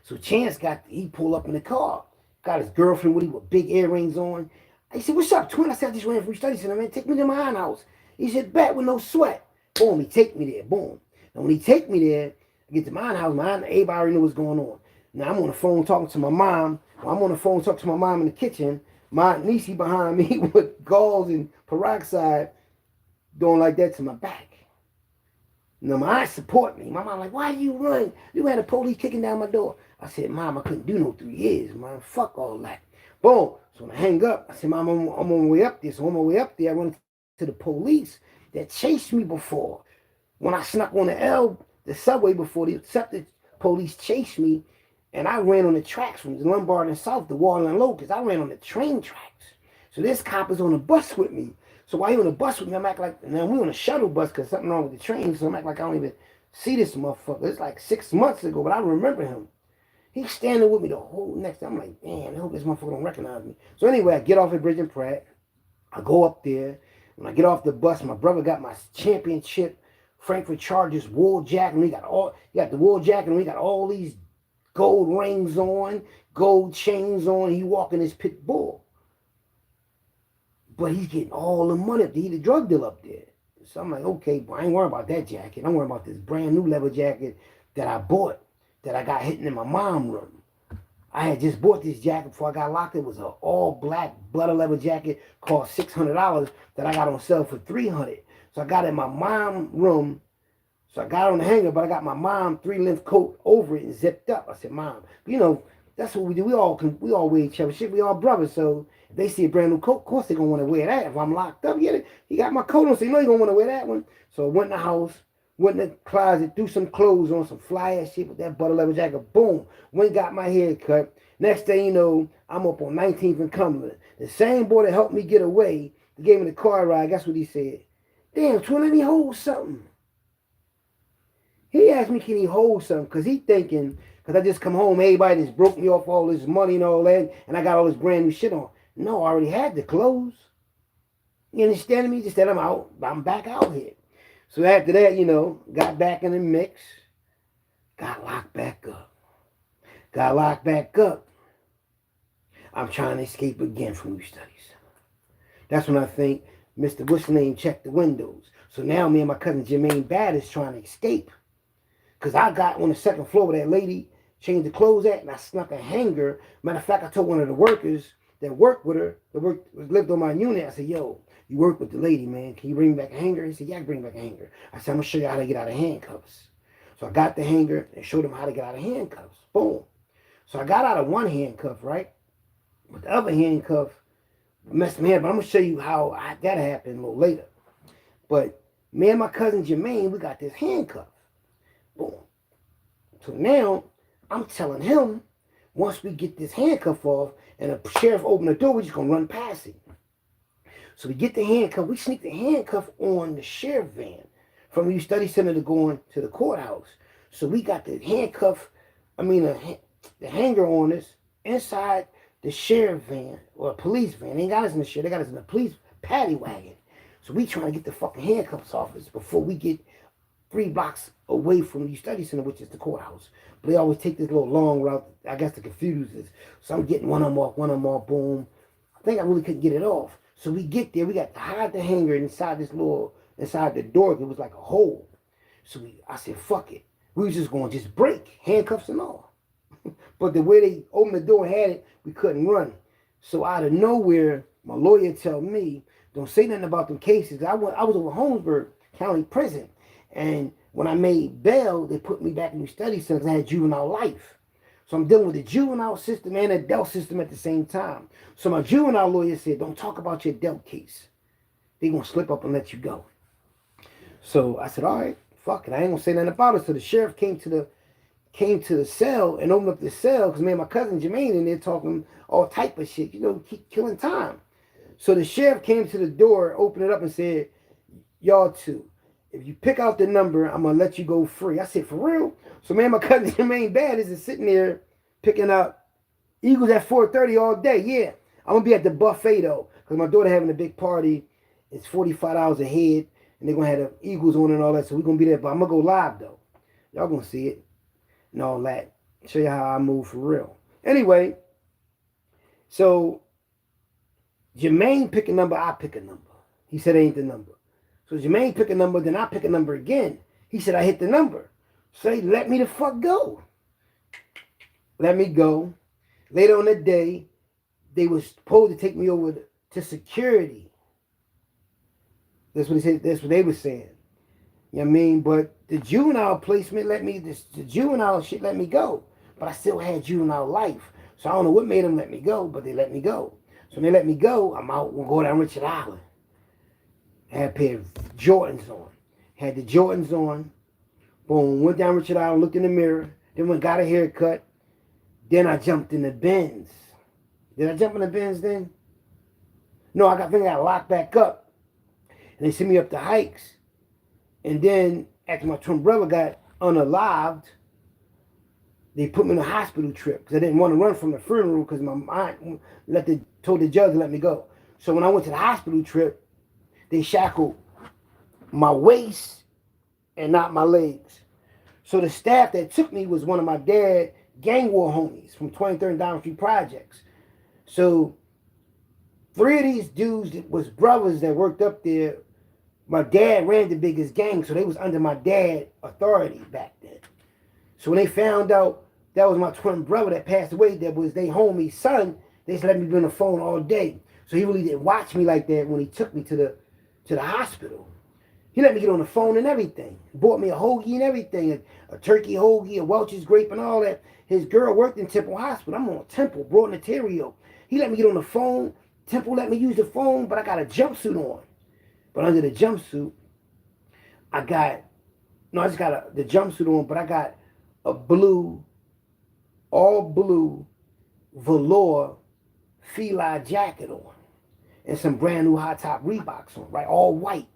So Chance he pulled up in the car, got his girlfriend with him with big earrings on. I said, what's up, twin? I said, I just ran from Study Center, man. Take me to my aunt's house. He said, bet with no sweat. Boom, he take me there, boom. And when he take me there, I get to my aunt's house, everybody already knew what's going on. Now I'm on the phone talking to my mom. I'm on the phone talking to my mom in the kitchen. My niece behind me with gauze and peroxide doing like that to my back. Now my aunt support me. My mom like, why do you run? You had a police kicking down my door. I said, Mom, I couldn't do no 3 years, man. Fuck all that. Boom. So when I hang up, I said, Mom, I'm on my way up there. So on my way up there, I run to the police that chased me before. When I snuck on the subway before, the police chased me, and I ran on the tracks from Lombard and South to Wall and Locust. I ran on the train tracks. So this cop is on the bus with me. So while he on the bus with me, I'm acting like, now we on a shuttle bus because something wrong with the train, so I'm acting like I don't even see this motherfucker. It's like 6 months ago, but I remember him. He's standing with me the whole next time. I'm like, damn, I hope this motherfucker don't recognize me. So anyway, I get off at Bridge and Pratt. I go up there. When I get off the bus, my brother got my championship Frankfurt Chargers wool jacket. And he got the wool jacket, and we got all these gold rings on, gold chains on. He walking his pit bull. But he's getting all the money up there. He's the drug dealer up there. So I'm like, okay, but I ain't worrying about that jacket. I'm worrying about this brand new leather jacket that I bought, that I got hidden in my mom's room. I had just bought this jacket before I got locked. It was an all-black butter leather jacket cost $600 that I got on sale for $300. So I got it in my mom's room. So I got it on the hanger, but I got my mom 3-length coat over it and zipped up. I said, Mom, you know, that's what we do. We all wear each other shit. We all brothers. So if they see a brand new coat, of course they're going to want to wear that. If I'm locked up, he got my coat on, so you know you're going to want to wear that one. So I went in the house, went in the closet, threw some clothes on, some fly-ass shit with that butter leather jacket. Boom. Went got my hair cut. Next thing you know, I'm up on 19th and Cumberland. The same boy that helped me get away, he gave me the car ride. Guess what he said? Damn, Twin, let me hold something. He asked me, can he hold something? Because he thinking, because I just come home, everybody just broke me off all this money and all that, and I got all this brand new shit on. No, I already had the clothes. You understand me? Just that I'm back out here. So after that, you know, got back in the mix, got locked back up. Got locked back up. I'm trying to escape again from your studies. That's when I think Mr. What's name checked the windows. So now me and my cousin Jermaine Bad is trying to escape. Because I got on the second floor where that lady changed the clothes at, and I snuck a hanger. Matter of fact, I told one of the workers that worked with her, lived on my unit, I said, yo, you work with the lady, man. Can you bring me back a hanger? He said, yeah, I can bring back a hanger. I said, I'm going to show you how to get out of handcuffs. So I got the hanger and showed him how to get out of handcuffs. Boom. So I got out of one handcuff, right? But the other handcuff messed me up. But I'm going to show you how that happened a little later. But me and my cousin Jermaine, we got this handcuff. Boom. So now I'm telling him, once we get this handcuff off and the sheriff open the door, we're just going to run past him. So we get the handcuff. We sneak the handcuff on the sheriff van from the study center to going to the courthouse. So we got the handcuff, the hanger on us inside the sheriff van or police van. They ain't got us in the sheriff. They got us in the police paddy wagon. So we trying to get the fucking handcuffs off us before we get 3 blocks away from the study center, which is the courthouse. But they always take this little long route, I guess, to confuse us. So I'm getting one of them off, boom. I think I really couldn't get it off. So we get there, we got to hide the hanger inside the door. It was like a hole. So I said, fuck it. We was just going to just break, handcuffs and all. But the way they opened the door and had it, we couldn't run. So out of nowhere, my lawyer tell me, don't say nothing about them cases. I was over Holmesburg County Prison. And when I made bail, they put me back in the study center because I had juvenile life. So I'm dealing with the juvenile system and the adult system at the same time. So my juvenile lawyer said, don't talk about your adult case. They're going to slip up and let you go. So I said, all right, fuck it. I ain't going to say nothing about it. So the sheriff came to the cell and opened up the cell because me and my cousin Jermaine in there talking all type of shit, keep killing time. So the sheriff came to the door, opened it up and said, y'all two, if you pick out the number, I'm going to let you go free. I said, for real? So me and my cousin Jermaine Bad is sitting there picking up Eagles at 4:30 all day. Yeah, I'm going to be at the buffet though because my daughter having a big party. It's $45 a head and they're going to have the Eagles on and all that. So we're going to be there, but I'm going to go live though. Y'all going to see it and all that. Show you how I move for real. Anyway, so Jermaine pick a number, I pick a number. He said it ain't the number. So Jermaine pick a number, then I pick a number again. He said I hit the number. So he let me the fuck go. Let me go. Later on the day, they were supposed to take me over to security. That's what he said. That's what they were saying. You know what I mean? But the juvenile placement the juvenile shit let me go. But I still had juvenile life. So I don't know what made them let me go, but they let me go. So when they let me go, I'm out. We'll go down Richard Island. I had a pair of Jordans on. Had the Jordans on. Boom. Went down Richard Island, looked in the mirror. Then went got a haircut. Then I jumped in the Benz. Did I jump in the Benz then? No, I think I got locked back up. And they sent me up the hikes. And then after my twin brother got unalived, they put me on a hospital trip because I didn't want to run from the funeral because my aunt told the judge to let me go. So when I went to the hospital trip, they shackled my waist and not my legs. So the staff that took me was one of my dad's gang war homies from 23rd and Diamond Street Projects. So 3 of these dudes was brothers that worked up there. My dad ran the biggest gang, so they was under my dad's authority back then. So when they found out that was my twin brother that passed away, that was their homie's son, they just let me be on the phone all day. So he really didn't watch me like that when he took me to the hospital. He let me get on the phone and everything. Bought me a hoagie and everything, a turkey hoagie, a Welch's grape and all that. His girl worked in Temple Hospital. I'm on Temple, brought in Ontario. He let me get on the phone. Temple let me use the phone, but I got a jumpsuit on. But under the jumpsuit, I just got the jumpsuit on, but I got a all blue velour Fila jacket on and some brand new high top Reeboks on, right? All white.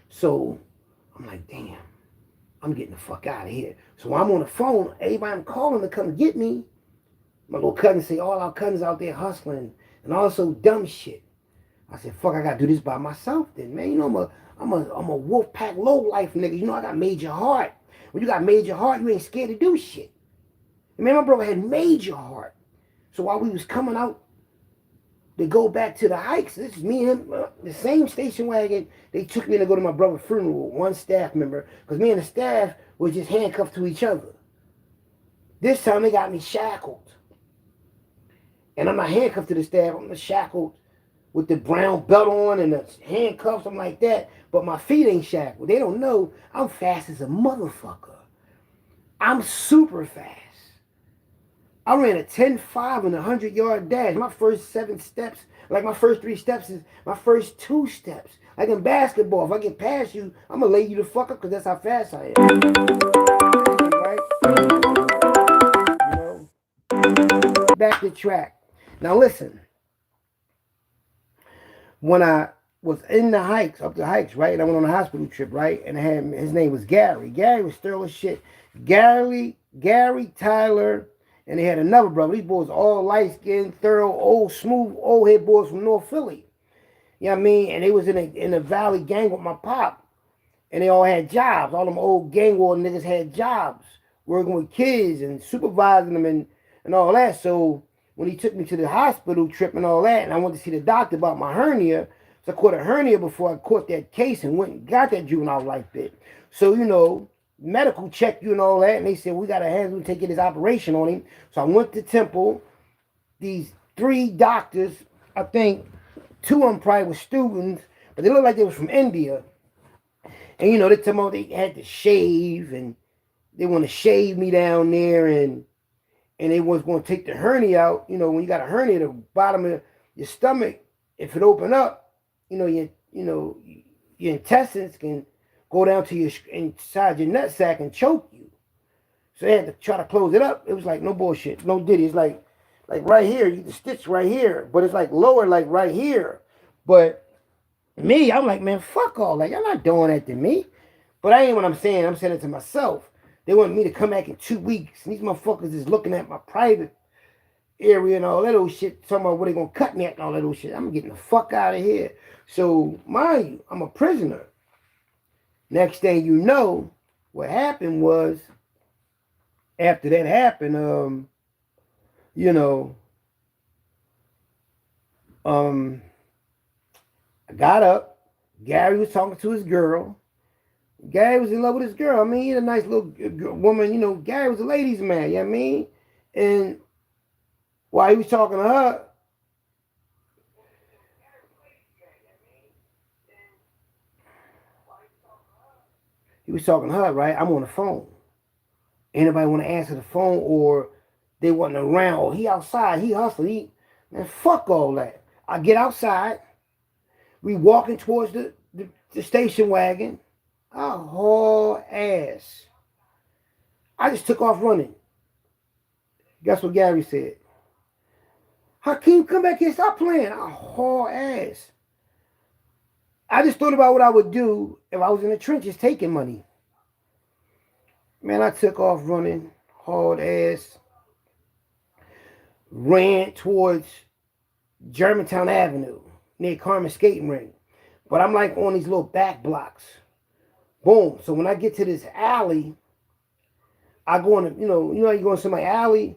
So I'm like, damn, I'm getting the fuck out of here. So I'm on the phone, everybody I'm calling to come get me. My little cousin say, all our cousins out there hustling and also dumb shit. I said, fuck, I gotta do this by myself then, man. You know, I'm a wolf pack low life nigga. You know, I got major heart. When you got major heart, you ain't scared to do shit. And man, my brother had major heart. So while we was coming out to go back to the hikes, this is me and him, the same station wagon, they took me to go to my brother's funeral, one staff member, because me and the staff was just handcuffed to each other. This time they got me shackled. And I'm not handcuffed to the staff, I'm shackled with the brown belt on and the handcuffs, something like that. But my feet ain't shackled. They don't know I'm fast as a motherfucker. I'm super fast. I ran a 10.5 and a 100-yard dash. My first 7 steps, like my first 3 steps is my first 2 steps. Like in basketball, if I get past you, I'm going to lay you the fuck up because that's how fast I am. Right? You know? Back to track. Now listen. When I was in the hikes, up the hikes, right? And I went on a hospital trip, right? And I had, his name was Gary. Gary was sterling shit. Gary, Tyler, and they had another brother. These boys all light-skinned, thorough, old, smooth, old head boys from North Philly. You know what I mean? And they was in a valley gang with my pop. And they all had jobs. All them old gang war niggas had jobs. Working with kids and supervising them and all that. So when he took me to the hospital trip and all that, and I went to see the doctor about my hernia, so I caught a hernia before I caught that case and went and got that juvenile life bit. So, you know, medical checked you and all that, and they said, we got to have him take this operation on him. So I went to Temple. These 3 doctors, I think 2 of them probably were students, but they looked like they was from India. And, you know, they told me they had to shave, and they want to shave me down there, and they was going to take the hernia out. You know, when you got a hernia, the bottom of your stomach, if it open up, your intestines can go down to your inside your nutsack and choke you. So they had to try to close it up. It was like no bullshit, no diddy. It's like right here, you can stitch right here, but it's like lower, like right here. But me, I'm like, man, fuck all that. Y'all not doing that to me. But I ain't what I'm saying. I'm saying it to myself. They want me to come back in 2 weeks. And these motherfuckers is looking at my private area and all that old shit. Talking about where they gonna cut me at and all that old shit. I'm getting the fuck out of here. So, mind you, I'm a prisoner. Next thing you know, what happened was, after that happened, I got up. Gary was talking to his girl. Gary was in love with his girl. I mean, he's a nice little woman. You know, Gary was a ladies' man. You know what I mean? And while he was talking to her, right? I'm on the phone. Anybody want to answer the phone, or they wasn't around, or he outside, he hustling. Man, fuck all that. I get outside. We walking towards the station wagon. I haul ass. I just took off running. Guess what Gary said? Hakeem, come back here, stop playing. I haul ass. I just thought about what I would do if I was in the trenches taking money. Man, I took off running hard ass, ran towards Germantown Avenue near Carmen Skating Ring. But I'm like on these little back blocks. Boom. So when I get to this alley, I go in, you know you go into my alley,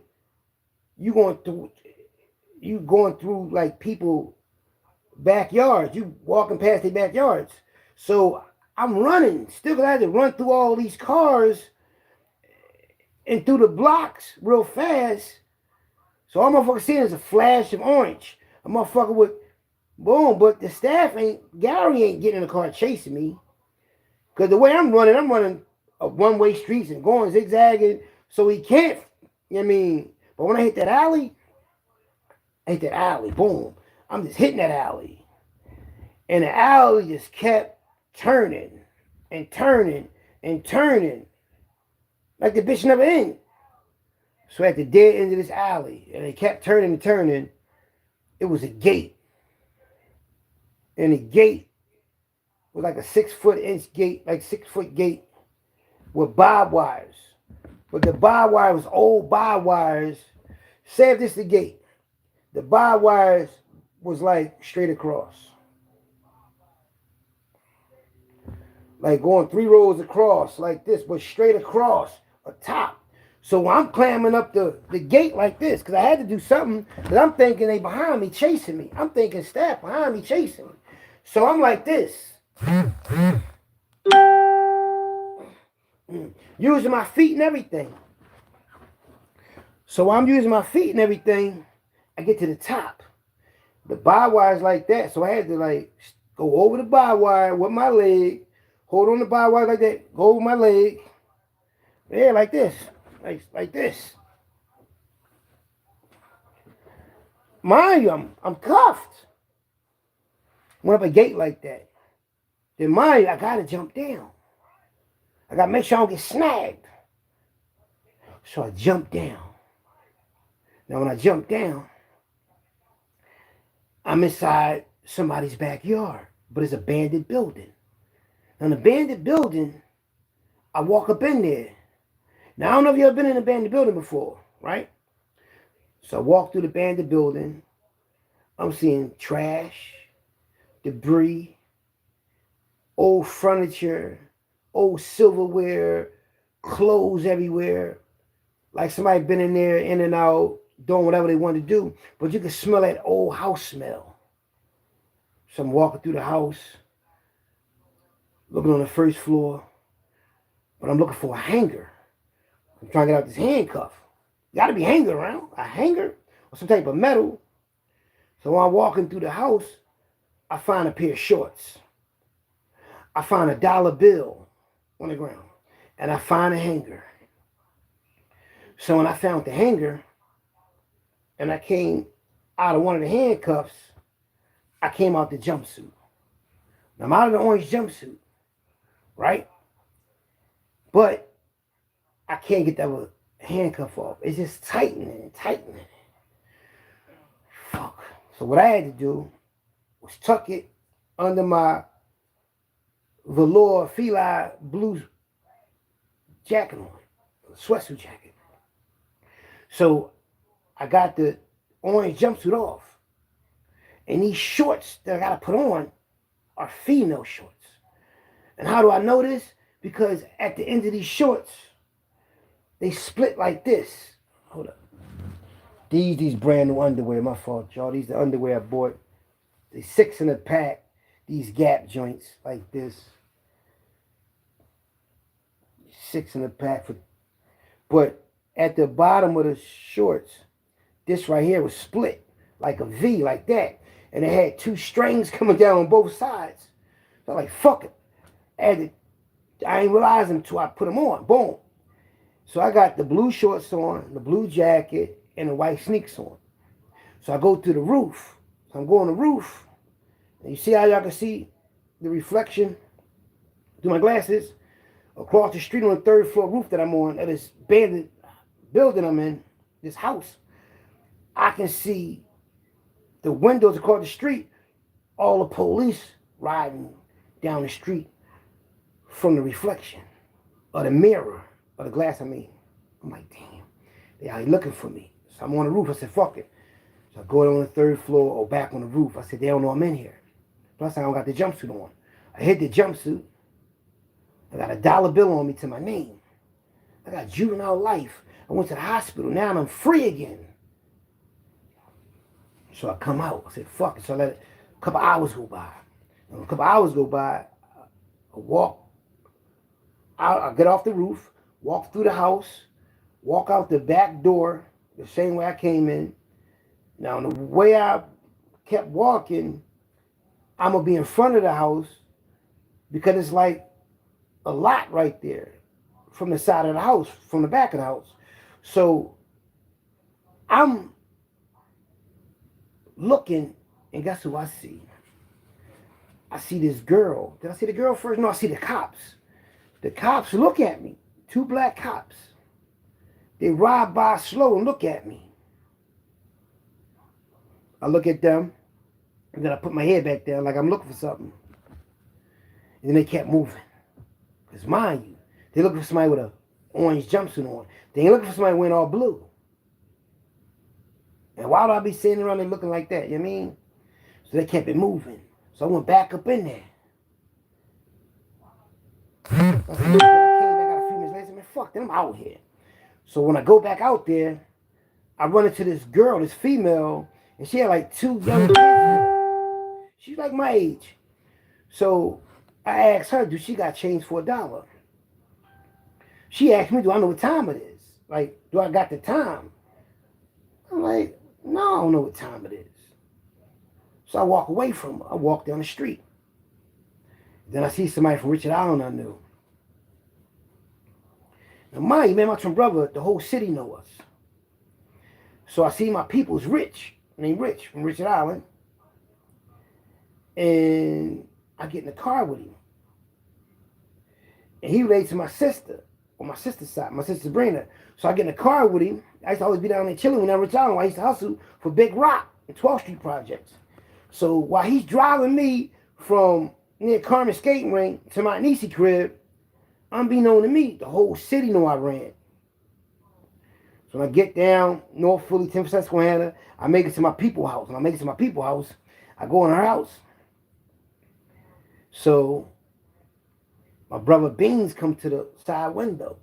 you going through like people backyards. You walking past their backyards. So I'm running. Still I had to run through all these cars and through the blocks real fast. So all motherfucker seeing is a flash of orange. A motherfucker with boom, but the staff Gary ain't getting in the car chasing me. Because the way I'm running a one-way streets and going zigzagging, so he can't, you know what I mean? But when I hit that alley, boom. I'm just hitting that alley. And the alley just kept turning and turning and turning. Like the bitch never ended. So at the dead end of this alley, and it kept turning and turning, it was a gate. And the gate was like a 6-foot gate, like 6-foot gate with barbed wires. But the barbed wire was old barbed wires. Say if this is the gate. The barbed wires was like straight across. Like going 3 rows across like this, but straight across, a top. So I'm climbing up the gate like this, because I had to do something, because I'm thinking they behind me chasing me. I'm thinking staff behind me chasing me. So I'm like this. Using my feet and everything. So I'm using my feet and everything. I get to the top. The barbed wire is like that. So I had to like go over the barbed wire with my leg. Hold on the barbed wire like that. Go over my leg. Yeah, like this. Like this. Mind you, I'm cuffed. Went up a gate like that. Then mind you, I gotta jump down. I gotta make sure I don't get snagged. So I jump down. Now when I jump down, I'm inside somebody's backyard, but it's an abandoned building. Now an abandoned building, I walk up in there. Now I don't know if you've ever been in an abandoned building before, right? So I walk through the abandoned building. I'm seeing trash, debris, old furniture, old silverware, clothes everywhere. Like somebody been in there, in and out, doing whatever they want to do. But you can smell that old house smell. So I'm walking through the house, looking on the first floor, but I'm looking for a hanger. I'm trying to get out this handcuff. Got to be hanger around. A hanger or some type of metal. So while I'm walking through the house, I find a pair of shorts. I find a dollar bill on the ground. And I find a hanger. So when I found the hanger, and I came out of one of the handcuffs, I came out the jumpsuit. Now I'm out of the orange jumpsuit, right? But I can't get that handcuff off. It's just tightening and tightening. Fuck. So what I had to do was tuck it under my velour feli blue jacket on, sweatsuit jacket. So I got the orange jumpsuit off. And these shorts that I got to put on are female shorts. And how do I know this? Because at the end of these shorts, they split like this. Hold up. These brand new underwear. My fault, y'all. These the underwear I bought. They 6 in a pack. These Gap joints like this. 6 in a pack. But at the bottom of the shorts, this right here was split like a V, like that. And it had 2 strings coming down on both sides. So I'm like, fuck it. I ain't realize until I put them on. Boom. So I got the blue shorts on, the blue jacket, and the white sneaks on. So I go to the roof. So I'm going to the roof. And you see how y'all can see the reflection through my glasses? Across the street on the 3rd floor roof that I'm on, at this abandoned building I'm in, this house, I can see the windows across the street, all the police riding down the street from the reflection of the mirror Or the glass, I mean. I'm like, damn. They out here looking for me. So I'm on the roof. I said, fuck it. So I go on the 3rd floor or back on the roof. I said, they don't know I'm in here. Plus, I don't got the jumpsuit on. I hit the jumpsuit. I got a dollar bill on me to my name. I got juvenile life. I went to the hospital. Now I'm free again. So I come out. I said, fuck it. So I let a couple hours go by. And a couple hours go by. I walk out. I get off the roof, walk through the house, walk out the back door the same way I came in. Now, the way I kept walking, I'm going to be in front of the house because it's like a lot right there from the side of the house, from the back of the house. So I'm looking, and guess who I see? I see this girl. Did I see the girl first? No, I see the cops. The cops look at me. 2 black cops. They ride by slow and look at me. I look at them, and then I put my head back down like I'm looking for something. And then they kept moving. Because mind you, they're looking for somebody with an orange jumpsuit on. They ain't looking for somebody wearing all blue. And why would I be sitting around there looking like that? You know what I mean? So they kept it moving. So I went back up in there. I came back out a few minutes later. Man, fuck that, I'm out here. So when I go back out there, I run into this girl, this female, and she had like 2 young kids. She's like my age. So I asked her, do she got change for $1? She asked me, do I know what time it is? Like, do I got the time? I'm like, no, I don't know what time it is. So I walk away from her. I walk down the street. Then I see somebody from Richard Island I knew. Now, mind you, man, my twin brother, the whole city know us. So I see my people's Rich, named Rich, from Richard Island. And I get in the car with him. And he relates to my sister, on my sister's side, my sister Sabrina. So I get in the car with him. I used to always be down there chilling when I was Richard Island. I used to hustle for Big Rock and 12th Street projects. So while he's driving me from near Carmen Skating Rink to my niece's crib, unbeknown to me, the whole city know I ran. So when I get down North Philly, 10th Susquehanna, I make it to my people house. When I make it to my people house, I go in her house. So my brother Beans come to the side window.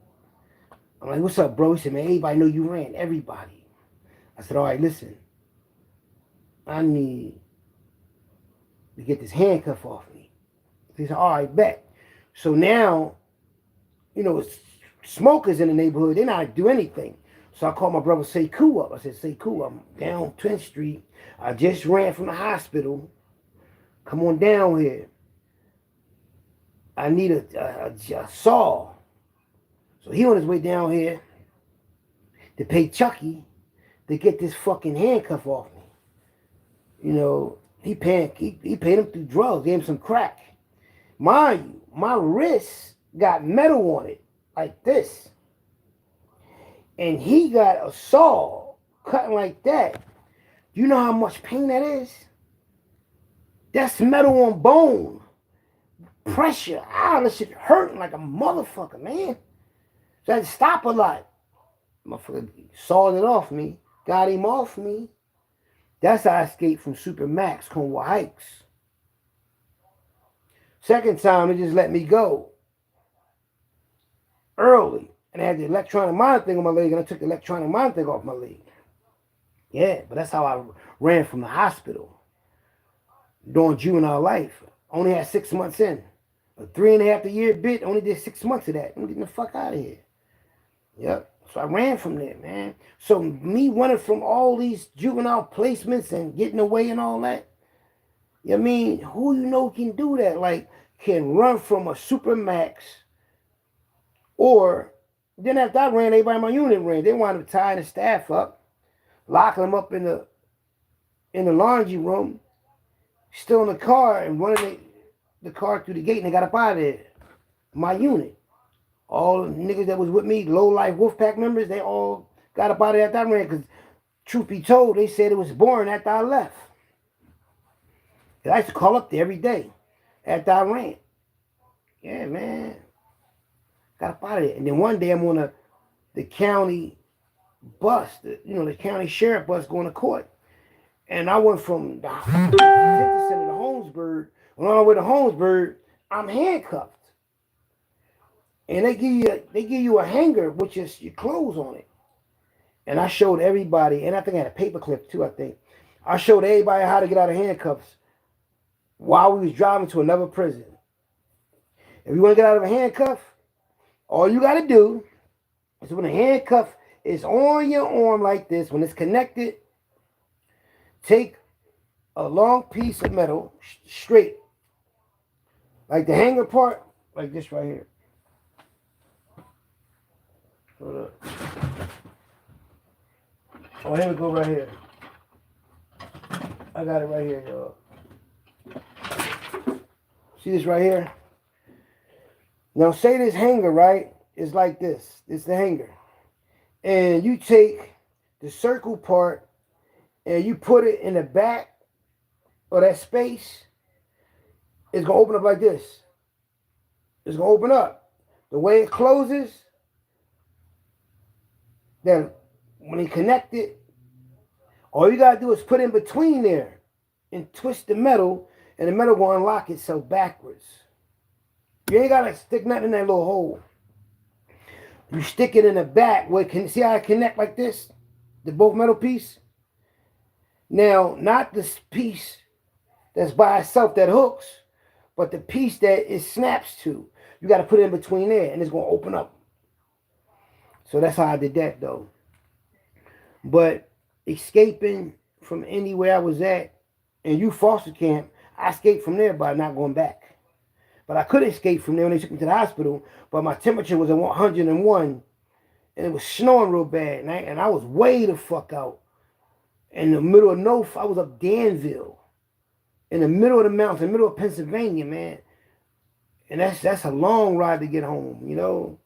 I'm like, what's up, bro? He said, man, everybody know you ran. Everybody. I said, all right, listen. I need to get this handcuff off me. He said, all right, bet. So now, you know, it's smokers in the neighborhood. They're not do anything. So I called my brother Sekou up. I said, Sekou, I'm down 10th Street. I just ran from the hospital. Come on down here. I need a saw. So he on his way down here to pay Chucky to get this fucking handcuff off me. You know, he paid him through drugs, gave him some crack. Mind you, my wrist got metal on it, like this. And he got a saw cutting like that. You know how much pain that is? That's metal on bone. Pressure. That shit hurting like a motherfucker, man. So I had to stop a lot. Motherfucker sawed it off me. Got him off me. That's how I escaped from Super Max, Cornwall Heights. Second time, they just let me go. Early. And I had the electronic monitor thing on my leg, and I took the electronic monitor thing off my leg. Yeah, but that's how I ran from the hospital. During juvenile life. Only had 6 months in. A 3.5 year bit, only did 6 months of that. I'm getting the fuck out of here. Yep. So I ran from there, man. So me running from all these juvenile placements and getting away and all that. You know what I mean? Who you know can do that? Like, can run from a Supermax. Or, then after I ran, everybody in my unit ran. They wound up tying the staff up, locking them up in the laundry room, still in the car, and running the car through the gate, and they got up out of there. My unit. All the niggas that was with me, low-life Wolfpack members, they all got up out of there after I ran, because truth be told, they said it was boring after I left. I used to call up there every day after I ran. Yeah, man. Got up out of there. And then one day I'm on the county bus, the county sheriff bus going to court. And I went from the detention center to Holmesburg. When on the way to Holmesburg, I'm handcuffed. And they give you a hanger with your clothes on it. And I showed everybody, and I think I had a paper clip too, I think. I showed everybody how to get out of handcuffs while we was driving to another prison. If you want to get out of a handcuff, all you got to do is when the handcuff is on your arm like this, when it's connected, take a long piece of metal, straight, like the hanger part, like this right here. Hold up. Oh, here we go right here. I got it right here, y'all. See this right here? Now, say this hanger, right, is like this. It's the hanger. And you take the circle part and you put it in the back of that space. It's going to open up like this. It's going to open up. The way it closes, then when you connect it, all you got to do is put in between there and twist the metal, and the metal will unlock itself backwards. You ain't got to stick nothing in that little hole. You stick it in the back where see how I connect like this? The both metal piece? Now, not this piece that's by itself that hooks, but the piece that it snaps to. You got to put it in between there, and it's going to open up. So that's how I did that, though. But escaping from anywhere I was at in youth foster camp, I escaped from there by not going back. But I could escape from there when they took me to the hospital, but my temperature was at 101, and it was snowing real bad, and I was way the fuck out. In the middle of I was up Danville, in the middle of the mountains, in the middle of Pennsylvania, man. And that's a long ride to get home, So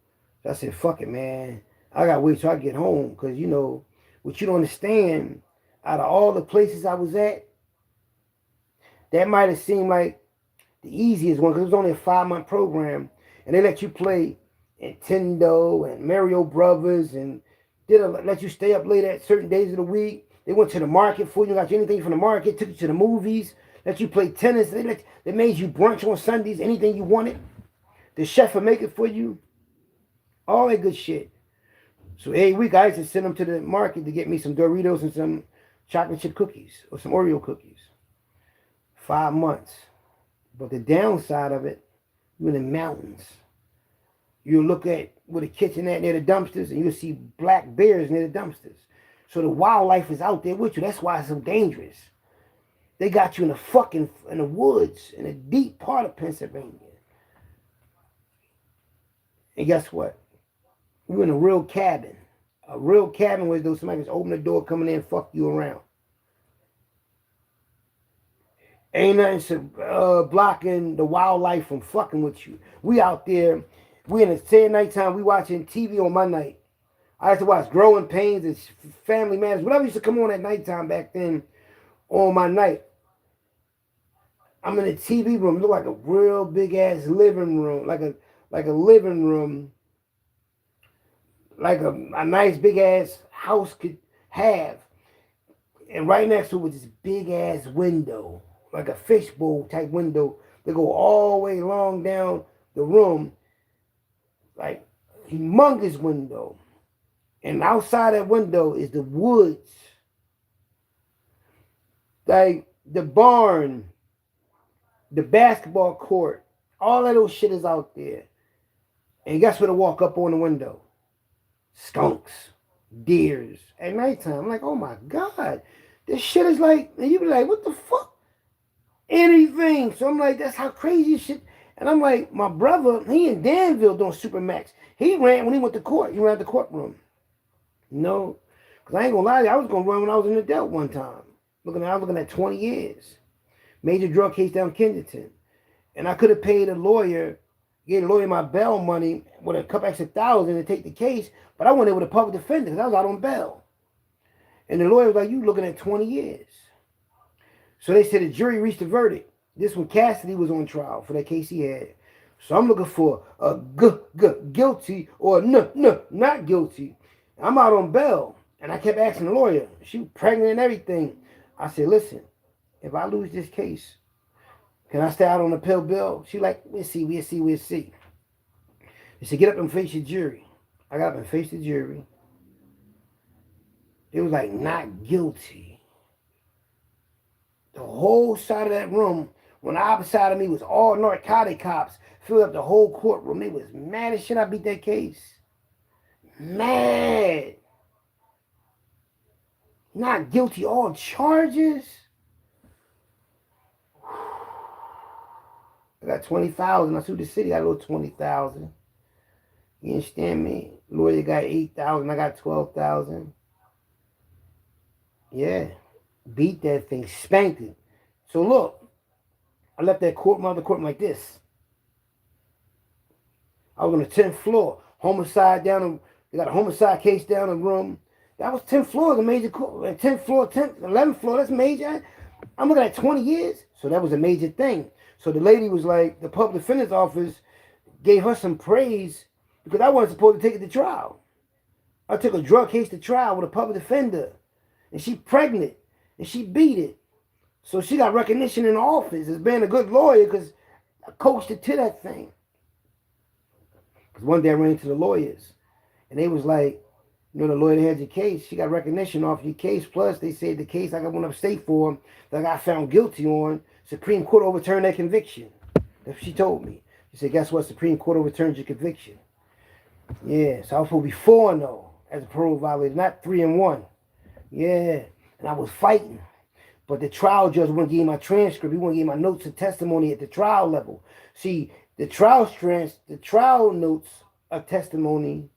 I said, fuck it, man. I got to wait till I get home, because, what you don't understand, out of all the places I was at, that might have seemed like the easiest one, because it was only a 5-month program, and they let you play Nintendo and Mario Brothers, and let you stay up late at certain days of the week. They went to the market for you, got you anything from the market, took you to the movies, let you play tennis. They made you brunch on Sundays, anything you wanted. The chef would make it for you. All that good shit. So every week I used to send them to the market to get me some Doritos and some chocolate chip cookies or some Oreo cookies. 5 months. But the downside of it, you're in the mountains. You look at where the kitchen at near the dumpsters, and you'll see black bears near the dumpsters. So the wildlife is out there with you. That's why it's so dangerous. They got you in the woods, in a deep part of Pennsylvania. And guess what? You're in a real cabin. A real cabin where somebody just open the door, coming in and fuck you around. Ain't nothing blocking the wildlife from fucking with you. We out there, we in the at nighttime, we watching TV on my night. I used to watch Growing Pains and Family Matters, whatever used to come on at nighttime back then on my night. I'm in a TV room, look like a real big ass living room, like a living room, like a nice big ass house could have. And right next to it was this big ass window, like a fishbowl type window that go all the way long down the room, like humongous window. And outside that window is the woods, like the barn, the basketball court, all of those shit is out there. And guess what to walk up on the window? Skunks, deers at nighttime. I'm like, oh my God, this shit is like, and you be like, what the fuck? Anything. So I'm like, that's how crazy shit. And I'm like, my brother, he in Danville doing Supermax. He ran when he went to court. He ran the courtroom. No, because I ain't gonna lie to you, I was gonna run when I was in the Delta one time. I was looking at 20 years. Major drug case down Kensington. And I could have paid a lawyer, gave the lawyer my bail money with a couple extra $1,000 to take the case, but I went there with a public defender because I was out on bail. And the lawyer was like, you looking at 20 years. So they said the jury reached a verdict. This when Cassidy was on trial for that case he had So I'm looking for a guilty or not guilty. I'm out on bail. And I kept asking the lawyer. She was pregnant and everything. I said, listen, if I lose this case, can I stay out on the pill bill? She like, we'll see. She said, get up and face your jury. I got up and faced the jury. It was like, not guilty. The whole side of that room, when the opposite side of me was all narcotic cops, filled up the whole courtroom. They was mad as shit I beat that case. Mad. Not guilty, all charges. I got 20,000. I sued the city. I got a little 20,000. You understand me? Lawyer got 8,000. I got 12,000. Yeah, beat that thing, spanked it. So look, I left that courtroom, the courtroom like this. I was on the 10th floor, homicide down. They got a homicide case down the room. That was 10th floor, the major court. 10th floor, 10th, 11th floor. That's major. I'm looking at 20 years. So that was a major thing. So the lady was like, the public defender's office gave her some praise because I wasn't supposed to take it to trial. I took a drug case to trial with a public defender. And she pregnant. And she beat it. So she got recognition in the office as being a good lawyer because I coached her to that thing. Because one day I ran into the lawyers. And they was like, you know, the lawyer that had your case, she got recognition off your case. Plus, they said the case I got went upstate for that I got found guilty on, Supreme Court overturned that conviction. That's what she told me. She said, guess what? Supreme Court overturned your conviction. Yeah, so I was supposed to be 4-0 as a parole violator, not 3-1. Yeah, and I was fighting. But the trial judge wouldn't give me my transcript. He wouldn't give me my notes and testimony at the trial level. See, the trial notes of testimony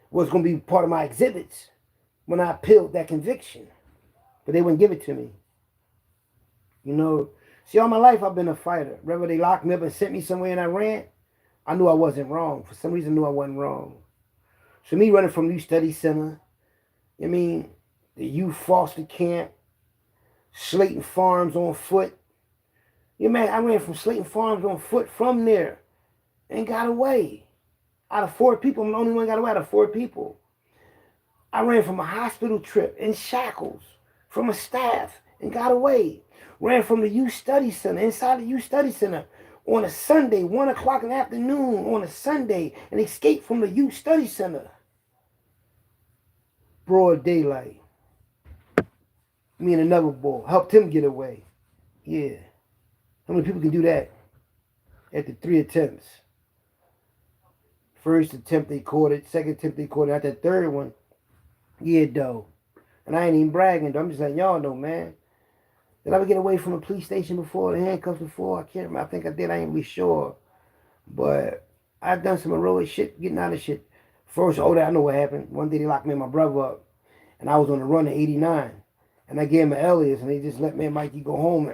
was going to be part of my exhibits when I appealed that conviction. But they wouldn't give it to me. You know, see, all my life I've been a fighter. Whether they locked me up and sent me somewhere and I ran, I knew I wasn't wrong. For some reason, I knew I wasn't wrong. So me running from Youth Study Center, I mean, the youth foster camp, Slayton Farms on foot. Yeah, man, I ran from Slayton Farms on foot from there and got away. Out of 4 people, I'm the only one got away out of 4 people. I ran from a hospital trip in shackles from a staff and got away. Ran from the Youth Study Center, inside the Youth Study Center on a Sunday, 1 o'clock in the afternoon on a Sunday, and escaped from the Youth Study Center. Broad daylight. Me and another boy helped him get away. Yeah. How many people can do that? After 3 attempts. First attempt they caught it. Second attempt they caught it. After that third one, yeah, though. And I ain't even bragging, though. I'm just letting y'all know, man. Did I ever get away from a police station before? The handcuffs before? I can't remember. I think I did. I ain't really sure. But I've done some heroic shit, getting out of shit. First, I know what happened. One day they locked me and my brother up. And I was on the run in 89. And I gave him an alias, and they just let me and Mikey go home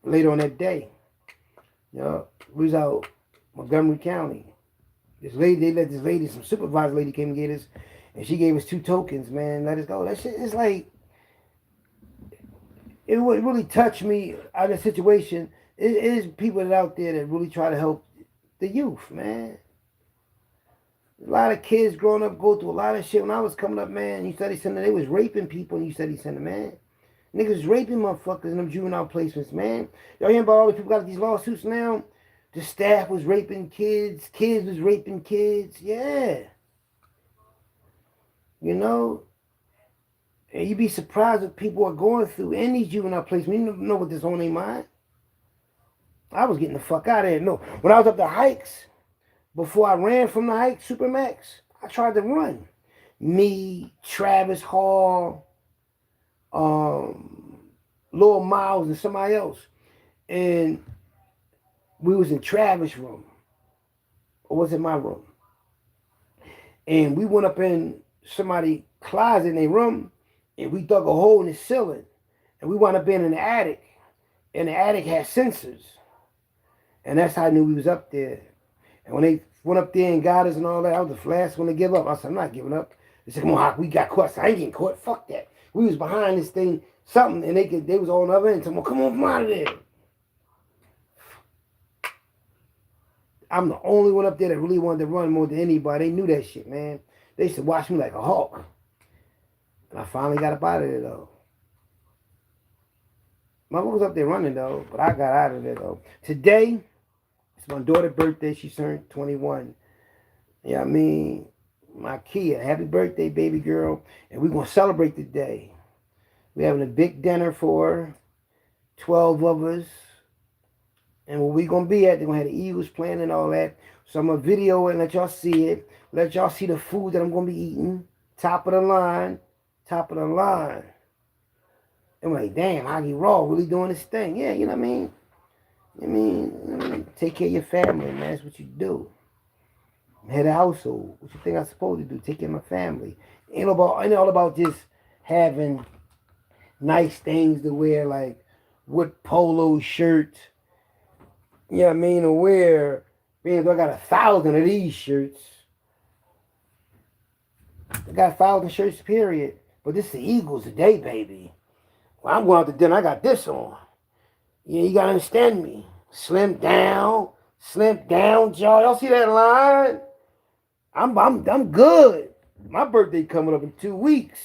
later on that day. You know, we was out Montgomery County. This lady, they let this lady, some supervisor lady came and get us, and she gave us 2 tokens, man. Let us go. That shit is like, it really touched me out of the situation. It is people that out there that really try to help the youth, man. A lot of kids growing up go through a lot of shit. When I was coming up, man, Youth Study Center, they was raping people in Youth Study Center, man. Niggas raping motherfuckers in them juvenile placements, man. Y'all hearing about all the people got these lawsuits now? The staff was raping kids. Kids was raping kids. Yeah. You know? And you'd be surprised what people are going through in these juvenile placements. You never know what this on their mind. I was getting the fuck out of there. No. When I was up the hikes, before I ran from the hike, Supermax, I tried to run. Me, Travis Hall, Lil Miles and somebody else. And we was in Travis' room. Or was it my room? And we went up in somebody's closet in their room and we dug a hole in the ceiling. And we wound up being in the attic. And the attic had sensors. And that's how I knew we was up there. And when they went up there and got us and all that, I was the last one to give up. I said, I'm not giving up. They said, come on, Hawk, we got caught. I said, I ain't getting caught. Fuck that. We was behind this thing, something, and they was on the other end. Said, well, come on from out of there. I'm the only one up there that really wanted to run more than anybody. They knew that shit, man. They used to watch me like a hawk. And I finally got up out of there, though. My mom was up there running, though, but I got out of there, though. Today, it's my daughter's birthday. She turned 21. Yeah, I mean, my Kia, happy birthday, baby girl. And we're going to celebrate today. We're having a big dinner for 12 of us. And where we going to be at, they're going to have the Eagles playing and all that. So I'm going to video it and let y'all see it. Let y'all see the food that I'm going to be eating. Top of the line. Top of the line. I'm like, damn, Hockey Raw really doing this thing. Yeah, you know what I mean? I mean, take care of your family, man. That's what you do. Head of household. What you think I'm supposed to do? Take care of my family. Ain't all about just having nice things to wear, like with polo shirts. You know what I mean? To wear. Man, I got 1,000 of these shirts. I got 1,000 shirts, period. But this is the Eagles today, baby. When I'm going out to dinner, I got this on. Yeah, you gotta understand me. Slim down, y'all. Y'all see that line? I'm good. My birthday coming up in 2 weeks.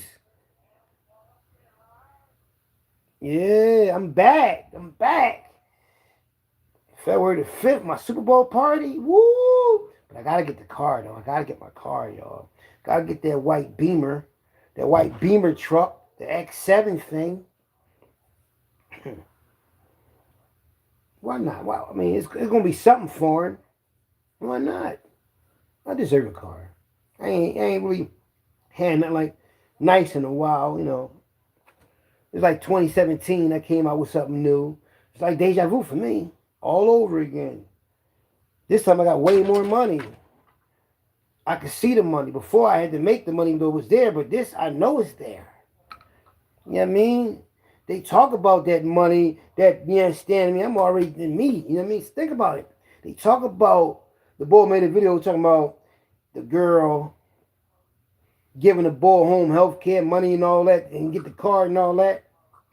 Yeah, I'm back. February the 5th, my Super Bowl party. Woo! But I gotta get the car, though. I gotta get my car, y'all. Gotta get that white Beamer truck, the X7 thing. Why not? Well, I mean, it's gonna be something foreign. Why not? I deserve a car. I ain't really had nothing like nice in a while, you know. It's like 2017, I came out with something new. It's like deja vu for me, all over again. This time I got way more money. I could see the money. Before I had to make the money though it was there, but this I know it's there. You know what I mean? They talk about that money, that, you understand me, I'm already in me. You know what I mean? Think about it. They talk about, the boy made a video talking about the girl giving the boy home health care, money and all that, and get the card and all that.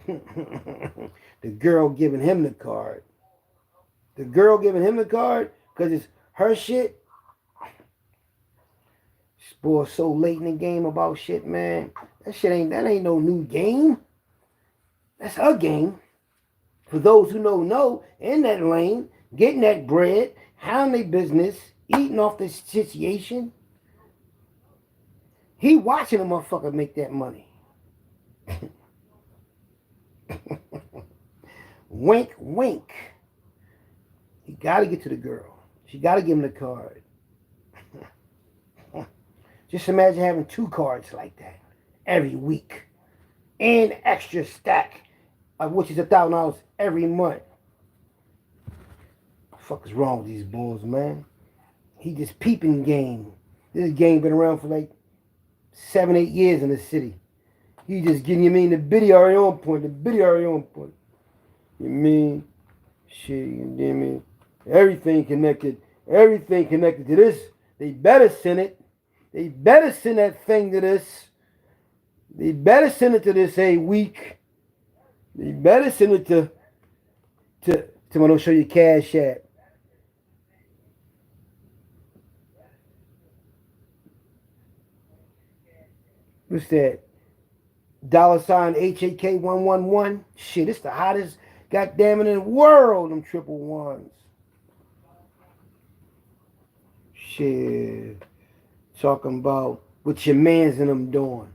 The girl giving him the card. The girl giving him the card because it's her shit. This boy's so late in the game about shit, man. That ain't no new game. That's a game. For those who know, in that lane, getting that bread, handling their business, eating off this situation. He watching a motherfucker make that money. Wink, wink. He got to get to the girl. She got to give him the card. Just imagine having 2 cards like that every week. And extra stack, which is $1,000 every month. What the fuck is wrong with these bulls, man? He just peeping game. This game been around for like 7, 8 years in the city. He just getting, you mean, the biddy already on point. You mean, shit, you know what I mean? Everything connected to this. They better send it. They better send that thing to this. They better send it to this a week. They better send it to I'm gonna show you Cash App. What's that? $HAK111. Shit, it's the hottest goddamn it in the world, them 111s. Shit. Talking about what your mans and them doing.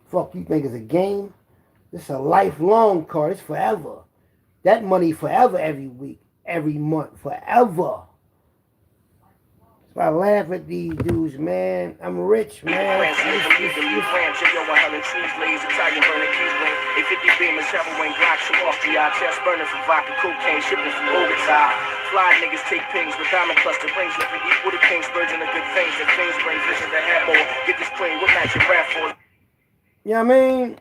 Fuck, you think it's a game? It's a lifelong card. It's forever. That money forever every week, every month, forever. So I laugh at these dudes, man. I'm rich, man. Fly niggas take pings with diamond cluster rings, living equal to kings, birds and the good things, and things bring vision to have more. Get this clean, what match your rap for? You know what I mean?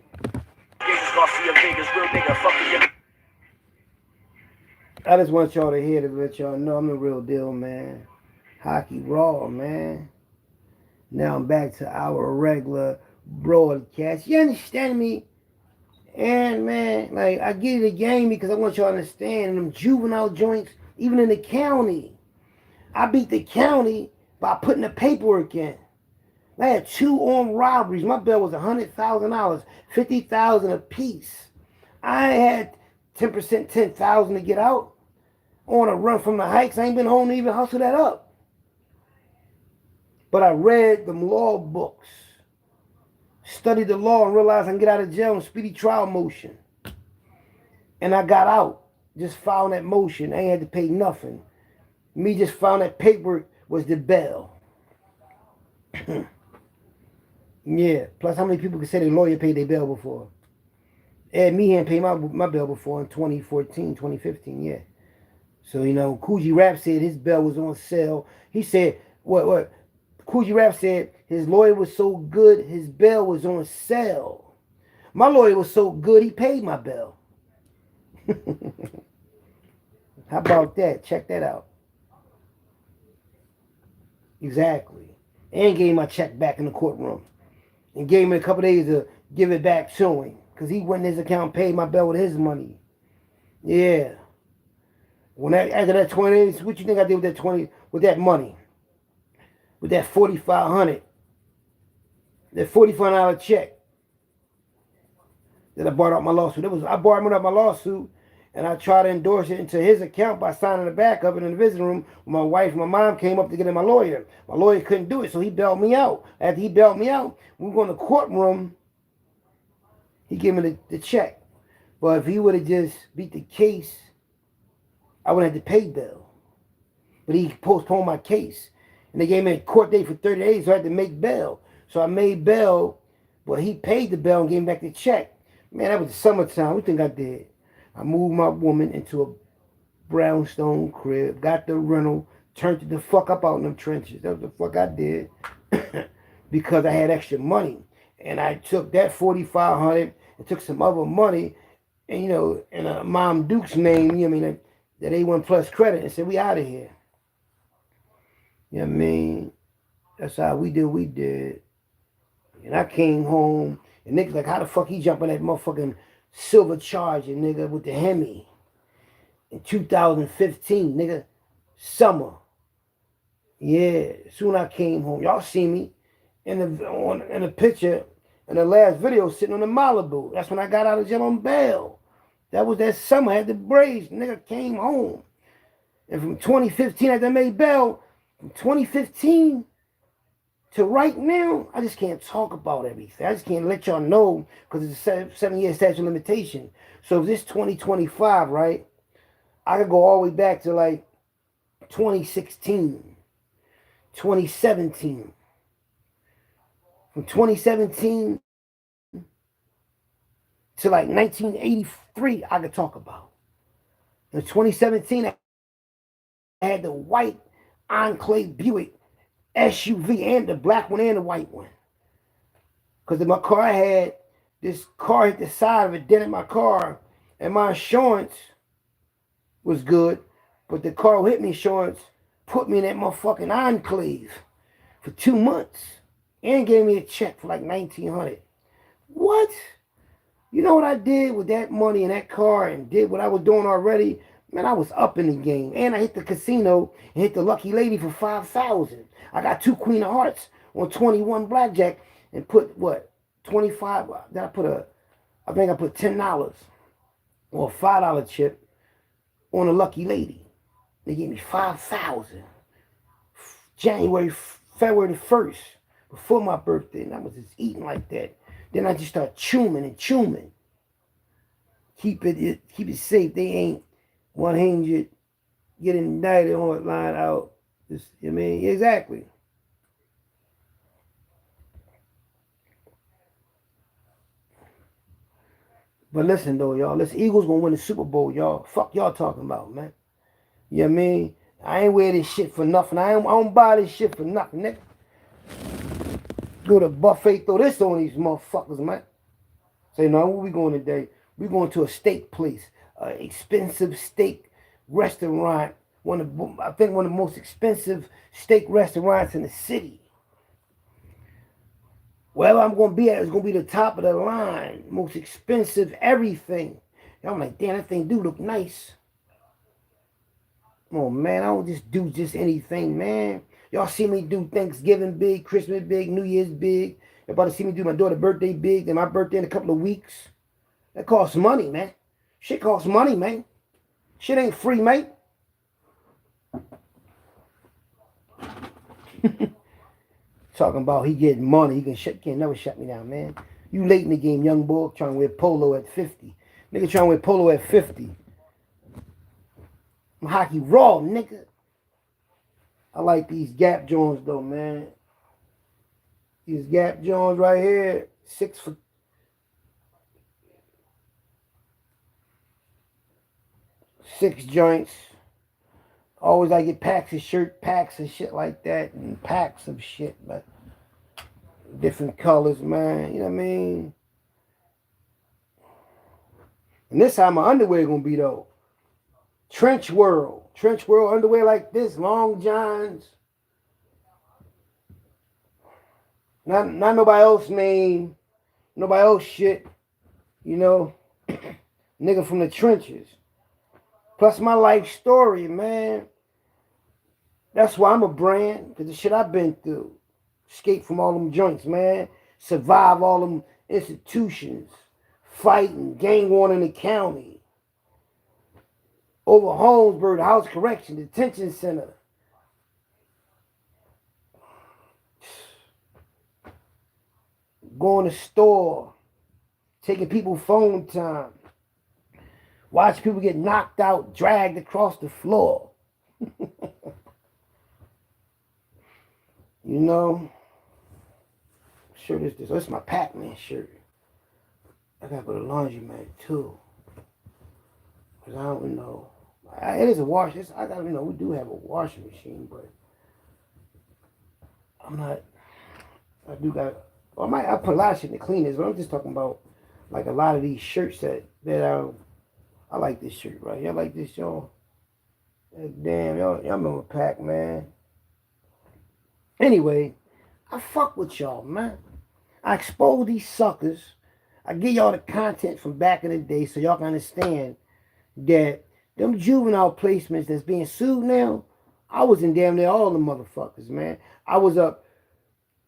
I just want y'all to hear to let y'all know I'm the real deal, man. Hockey Raw, man. Now I'm back to our regular broadcast. You understand me? And man, like I get it again because I want y'all to understand them juvenile joints, even in the county. I beat the county by putting the paperwork in. I had 2 armed robberies. My bill was $100,000, $50,000 a piece. I had 10%, $10,000 to get out on a run from the hikes. I ain't been home to even hustle that up. But I read them law books, studied the law, and realized I can get out of jail in speedy trial motion. And I got out. Just filed that motion. I ain't had to pay nothing. Me just filing that paperwork was the bail. Yeah. Plus, how many people can say their lawyer paid their bail before? Ed Meehan paid my bail before in 2014, 2015, yeah. So, you know, Coogee Rap said his bail was on sale. He said, what? Coogee Rap said his lawyer was so good, his bail was on sale. My lawyer was so good, he paid my bail. How about that? Check that out. Exactly. And gave my check back in the courtroom. And gave him a couple days to give it back to him. Because he went in his account and paid my bill with his money. Yeah. After that 20 days, what you think I did with that 20, with that money? With that $4,500. That $45 check that I bought out my lawsuit. I bought him out my lawsuit, and I tried to endorse it into his account by signing the back of it in the visiting room. When my wife and my mom came up to get in my lawyer. My lawyer couldn't do it, so he bailed me out. After he bailed me out, we were going to the courtroom. He gave me the check. But if he would have just beat the case, I wouldn't have to pay bail. But he postponed my case. And they gave me a court date for 30 days, so I had to make bail. So I made bail, but he paid the bail and gave me back the check. Man, that was the summertime. What do you think I did? I moved my woman into a brownstone crib, got the rental, turned it the fuck up out in them trenches. That's what the fuck I did. Because I had extra money. And I took that $4,500 and took some other money, and, you know, in Mom Duke's name, you know what I mean, that A1 Plus credit, and said, we out of here. You know what I mean? That's how we did. And I came home, and niggas like, how the fuck he jump on that motherfucking silver Charger, nigga, with the Hemi in 2015, nigga, summer. Yeah, soon I came home. Y'all see me in the picture in the last video sitting on the Malibu. That's when I got out of jail on bail. That was that summer. I had the braids. Nigga came home. And from 2015, after I made bail, from 2015 to right now, I just can't talk about everything. I just can't let y'all know because it's a 7-year statute of limitation. So if this 2025, right, I could go all the way back to like 2016, 2017. From 2017 to like 1983, I could talk about. In 2017, I had the white Enclave Buick SUV and the black one and the white one. Because in my car, I had this car hit the side of it, dented my car, and my insurance was good, but the car hit me insurance put me in that motherfucking Enclave for 2 months and gave me a check for like $1,900. What? You know what I did with that money and that car and did what I was doing already? Man, I was up in the game. And I hit the casino and hit the lucky lady for $5,000. I got 2 Queen of Hearts on 21 blackjack and put, what, 25? Then I think I put $10 or a $5 chip on a lucky lady. They gave me $5,000. February the 1st, before my birthday, and I was just eating like that. Then I just start chewing. Keep it safe. They ain't 100 getting indicted on it, line out. Just, I mean, exactly. But listen though, y'all. Listen, Eagles gonna win the Super Bowl, y'all. Fuck y'all talking about, man. You know what I mean? I ain't wear this shit for nothing. I don't buy this shit for nothing, nigga. Go to buffet, throw this on these motherfuckers, man. Say, no, where we going today? We going to a steak place, expensive steak restaurant. I think one of the most expensive steak restaurants in the city. Wherever I'm going to be at is going to be the top of the line. Most expensive everything. And I'm like, damn, that thing do look nice. Come on, man. I don't just do just anything, man. Y'all see me do Thanksgiving big, Christmas big, New Year's big. Y'all about to see me do my daughter's birthday big, then my birthday in a couple of weeks. That costs money, man. Shit costs money, man. Shit ain't free, mate. Talking about he getting money. He can't never shut me down, man. You late in the game, young boy, trying to wear polo at 50. Nigga trying to wear polo at 50. I'm hockey raw, nigga. I like these Gap Jones, though, man. These Gap Jones right here, 6 joints. Always I get packs of shirt, packs of shit like that, and packs of shit, but different colors, man. You know what I mean? And this how my underwear gonna be though. Trench World underwear like this, long johns. Not nobody else name, nobody else shit. You know, nigga from the trenches. Plus my life story, man. That's why I'm a brand, because the shit I've been through. Escape from all them joints, man. Survive all them institutions. Fighting, gang war in the county. Over Holmesburg, the House Correction, Detention Center. Going to store. Taking people phone time. Watch people get knocked out, dragged across the floor. You know, shirt is this. Oh, it's my Pac-Man shirt. I gotta go to laundromat too. Cause I don't know. It is a wash. I gotta, we do have a washing machine, but I'm not. I do got. Well, I put a lot of shit in the cleaners, but I'm just talking about like a lot of these shirts that I like this shirt, right? Y'all like this, y'all? Damn, y'all remember Pac-Man. Anyway, I fuck with y'all, man. I expose these suckers. I give y'all the content from back in the day so y'all can understand that them juvenile placements that's being sued now, I was in damn near all the motherfuckers, man. I was up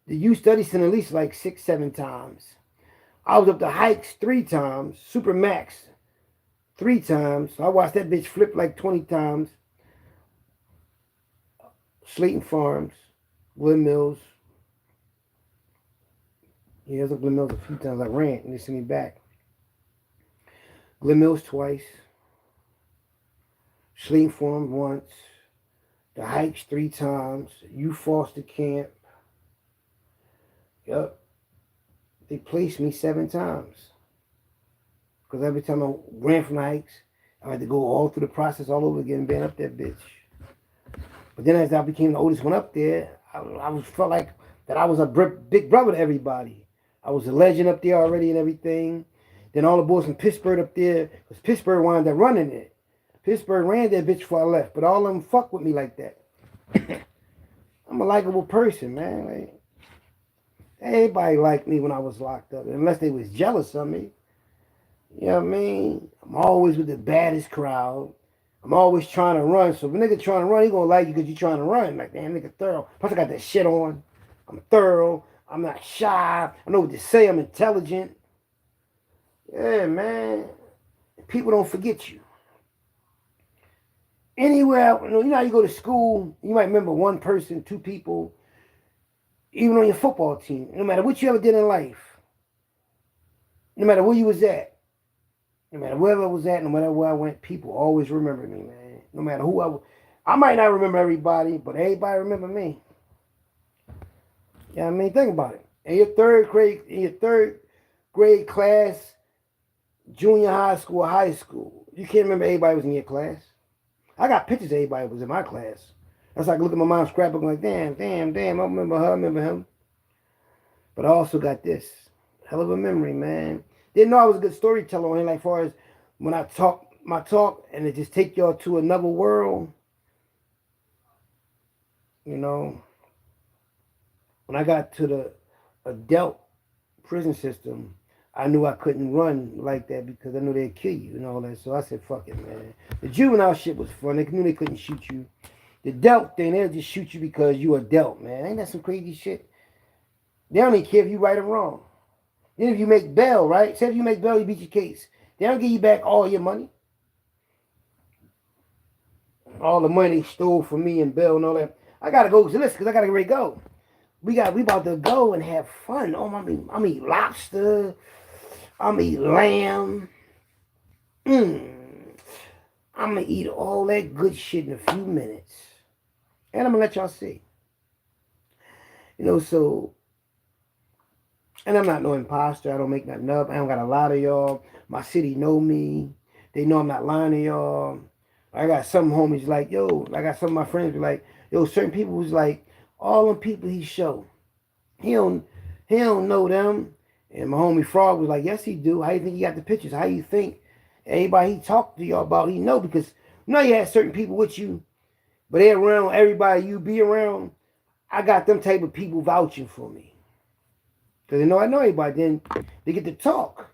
the youth study center at least like 6, 7 times. I was up the hikes 3 times, Super Max 3 times. I watched that bitch flip like 20 times. Slayton Farms, Glen Mills. Yeah, I was at Glen Mills a few times. I ran and they sent me back. Glen Mills twice. Slayton Farms once. The hikes 3 times. Youth foster camp. Yup. They placed me 7 times. Because every time I ran from the hikes, I had to go all through the process all over again and band up that bitch. But then as I became the oldest one up there, I felt like that I was a big brother to everybody. I was a legend up there already and everything. Then all the boys from Pittsburgh up there, because Pittsburgh wound up running it. Pittsburgh ran that bitch before I left, but all of them fuck with me like that. I'm a likable person, man. Like, everybody liked me when I was locked up, unless they was jealous of me. You know what I mean? I'm always with the baddest crowd. I'm always trying to run. So if a nigga trying to run, he gonna like you because you trying to run. Like, damn, nigga thorough. Plus I got that shit on. I'm thorough. I'm not shy. I know what to say. I'm intelligent. Yeah, man. People don't forget you. Anywhere, you know how you go to school, you might remember 1 person, 2 people, even on your football team. No matter what you ever did in life, no matter where you was at, no matter wherever I was at, no matter where I went, people always remember me, man. No matter who I was. I might not remember everybody, but everybody remember me. You know what I mean? Think about it. In your third grade class, junior high school, high school, you can't remember everybody was in your class. I got pictures of everybody was in my class. That's like looking at my mom's scrapbook like, damn, I remember her, I remember him. But I also got this. Hell of a memory, man. Didn't know I was a good storyteller on here, like far as when I talk my talk and it just take y'all to another world. You know, when I got to the adult prison system, I knew I couldn't run like that because I knew they'd kill you and all that. So I said, fuck it, man. The juvenile shit was fun. They knew they couldn't shoot you. The dealt thing, they'll just shoot you because you a dealt, man. Ain't that some crazy shit? They don't even care if you right or wrong. Then if you make bail, right? Say if you make bail, you beat your case. They don't give you back all your money. All the money they stole from me and bail and all that. I gotta go, so listen, because I gotta get ready to go. We about to go and have fun. Oh, I'm eat lobster. I'm eat lamb. I'm gonna eat all that good shit in a few minutes. And I'm gonna let y'all see. You know, so, and I'm not no imposter. I don't make nothing up. I don't got a lot of y'all. My city know me. They know I'm not lying to y'all. I got some homies like, yo, I got some of my friends be like, yo, certain people was like, all them people he show. He don't know them. And my homie Frog was like, yes, he do. How you think he got the pictures? How you think everybody he talked to y'all about, he know? Because you know you had certain people with you, but they're around everybody you be around. I got them type of people vouching for me. Because they know I know everybody. Then they get to talk.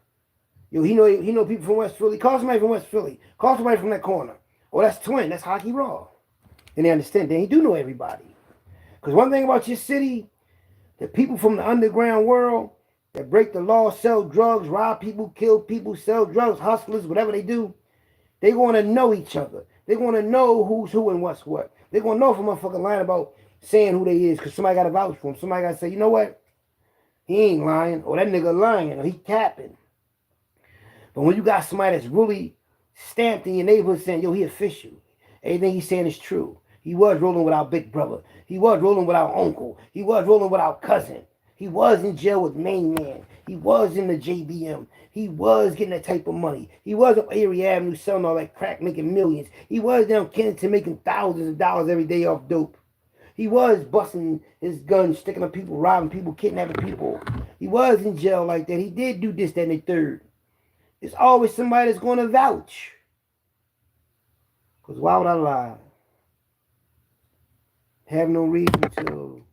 Yo, he know people from West Philly. Call somebody from West Philly. Call somebody from that corner. Oh, that's Twin. That's Hockey Raw. And they understand. Then he do know everybody. Because one thing about your city, the people from the underground world that break the law, sell drugs, rob people, kill people, sell drugs, hustlers, whatever they do, they want to know each other. They want to know who's who and what's what. They're going to know if a motherfucker lying about saying who they is because somebody got to vouch for him. Somebody got to say, you know what? He ain't lying. Or that nigga lying. Or he capping. But when you got somebody that's really stamped in your neighborhood saying, yo, he official. Everything he's saying is true. He was rolling with our big brother. He was rolling with our uncle. He was rolling with our cousin. He was in jail with Main Man. He was in the JBM. He was getting that type of money. He was up Erie Avenue selling all that crack, making millions. He was down Kennington making thousands of dollars every day off dope. He was busting his guns, sticking up people, robbing people, kidnapping people. He was in jail like that. He did do this, that, and the third. There's always somebody that's going to vouch. Because why would I lie? Have no reason to.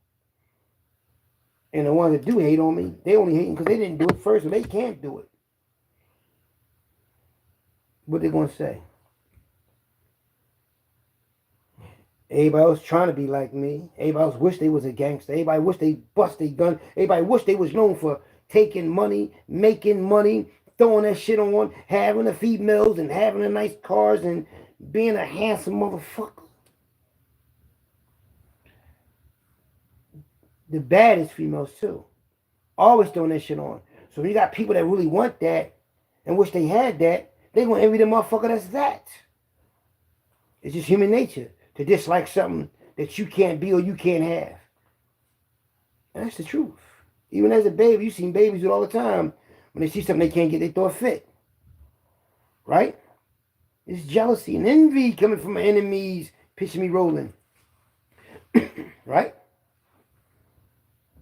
And the ones that do hate on me, they only hating because they didn't do it first, and they can't do it. What they going to say? Everybody else trying to be like me. Everybody else wish they was a gangster. Everybody wish they bust their gun. Everybody wish they was known for taking money, making money, throwing that shit on, having the females and having the nice cars and being a handsome motherfucker. The baddest females too. Always throwing that shit on. So when you got people that really want that and wish they had that, they gonna envy the motherfucker that's that. It's just human nature to dislike something that you can't be or you can't have. And that's the truth. Even as a baby, you seen babies do it all the time. When they see something they can't get, they throw a fit. Right? It's jealousy and envy coming from my enemies, pitching me rolling. Right?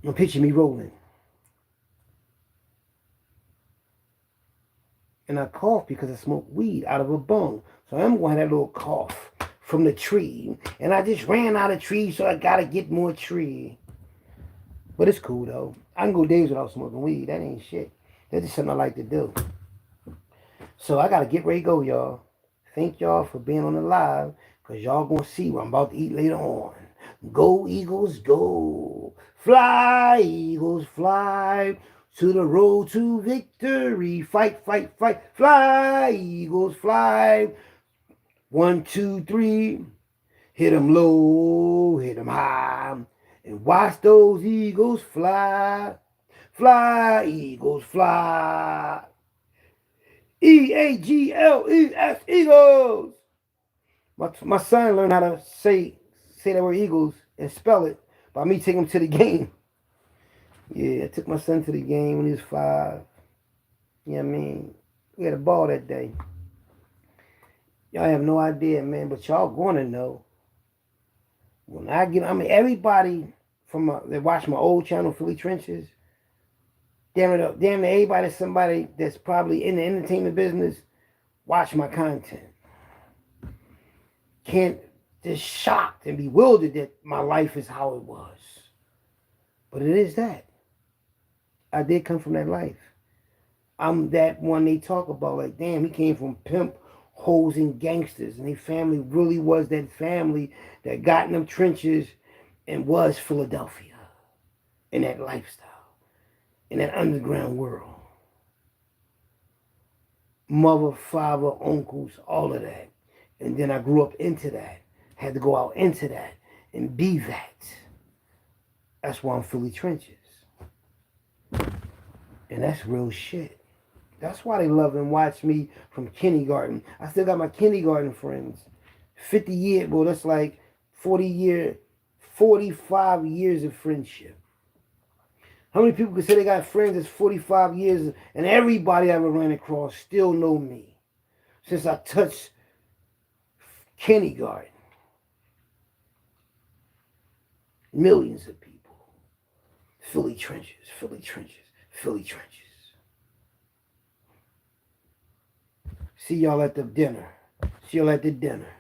I'm pitching me rolling. And I cough because I smoke weed out of a bong. So I'm going to have that little cough from the tree. And I just ran out of trees, so I got to get more tree. But it's cool, though. I can go days without smoking weed. That ain't shit. That's just something I like to do. So I got to get ready to go, y'all. Thank y'all for being on the live, because y'all going to see what I'm about to eat later on. Go, Eagles, go. Fly, Eagles, fly. To the road to victory. Fight, fight, fight. Fly, Eagles, fly. 1, 2, 3. Hit them low, hit them high. And watch those Eagles fly. Fly, Eagles, fly. E-A-G-L-E-S, Eagles. My son learned how to say that word Eagles and spell it by me taking him to the game. Yeah, I took my son to the game when he was 5. You know what I mean? We had a ball that day. Y'all have no idea, man, but y'all gonna know. When I get, everybody from that watch my old channel, Philly Trenches, damn near everybody that's somebody that's probably in the entertainment business, watch my content. Can't, just shocked and bewildered that my life is how it was. But it is that. I did come from that life. I'm that one they talk about, like, damn, he came from pimp, hoes, and gangsters. And their family really was that family that got in them trenches and was Philadelphia in that lifestyle, in that underground world. Mother, father, uncles, all of that. And then I grew up into that. Had to go out into that and be that. That's why I'm Philly trenches. And that's real shit. That's why they love and watch me from kindergarten. I still got my kindergarten friends. 50 years, well, that's like 45 years of friendship. How many people can say they got friends that's 45 years and everybody I ever ran across still know me since I touched kindergarten? Millions of people. Philly trenches, Philly trenches, Philly trenches. See y'all at the dinner. See y'all at the dinner.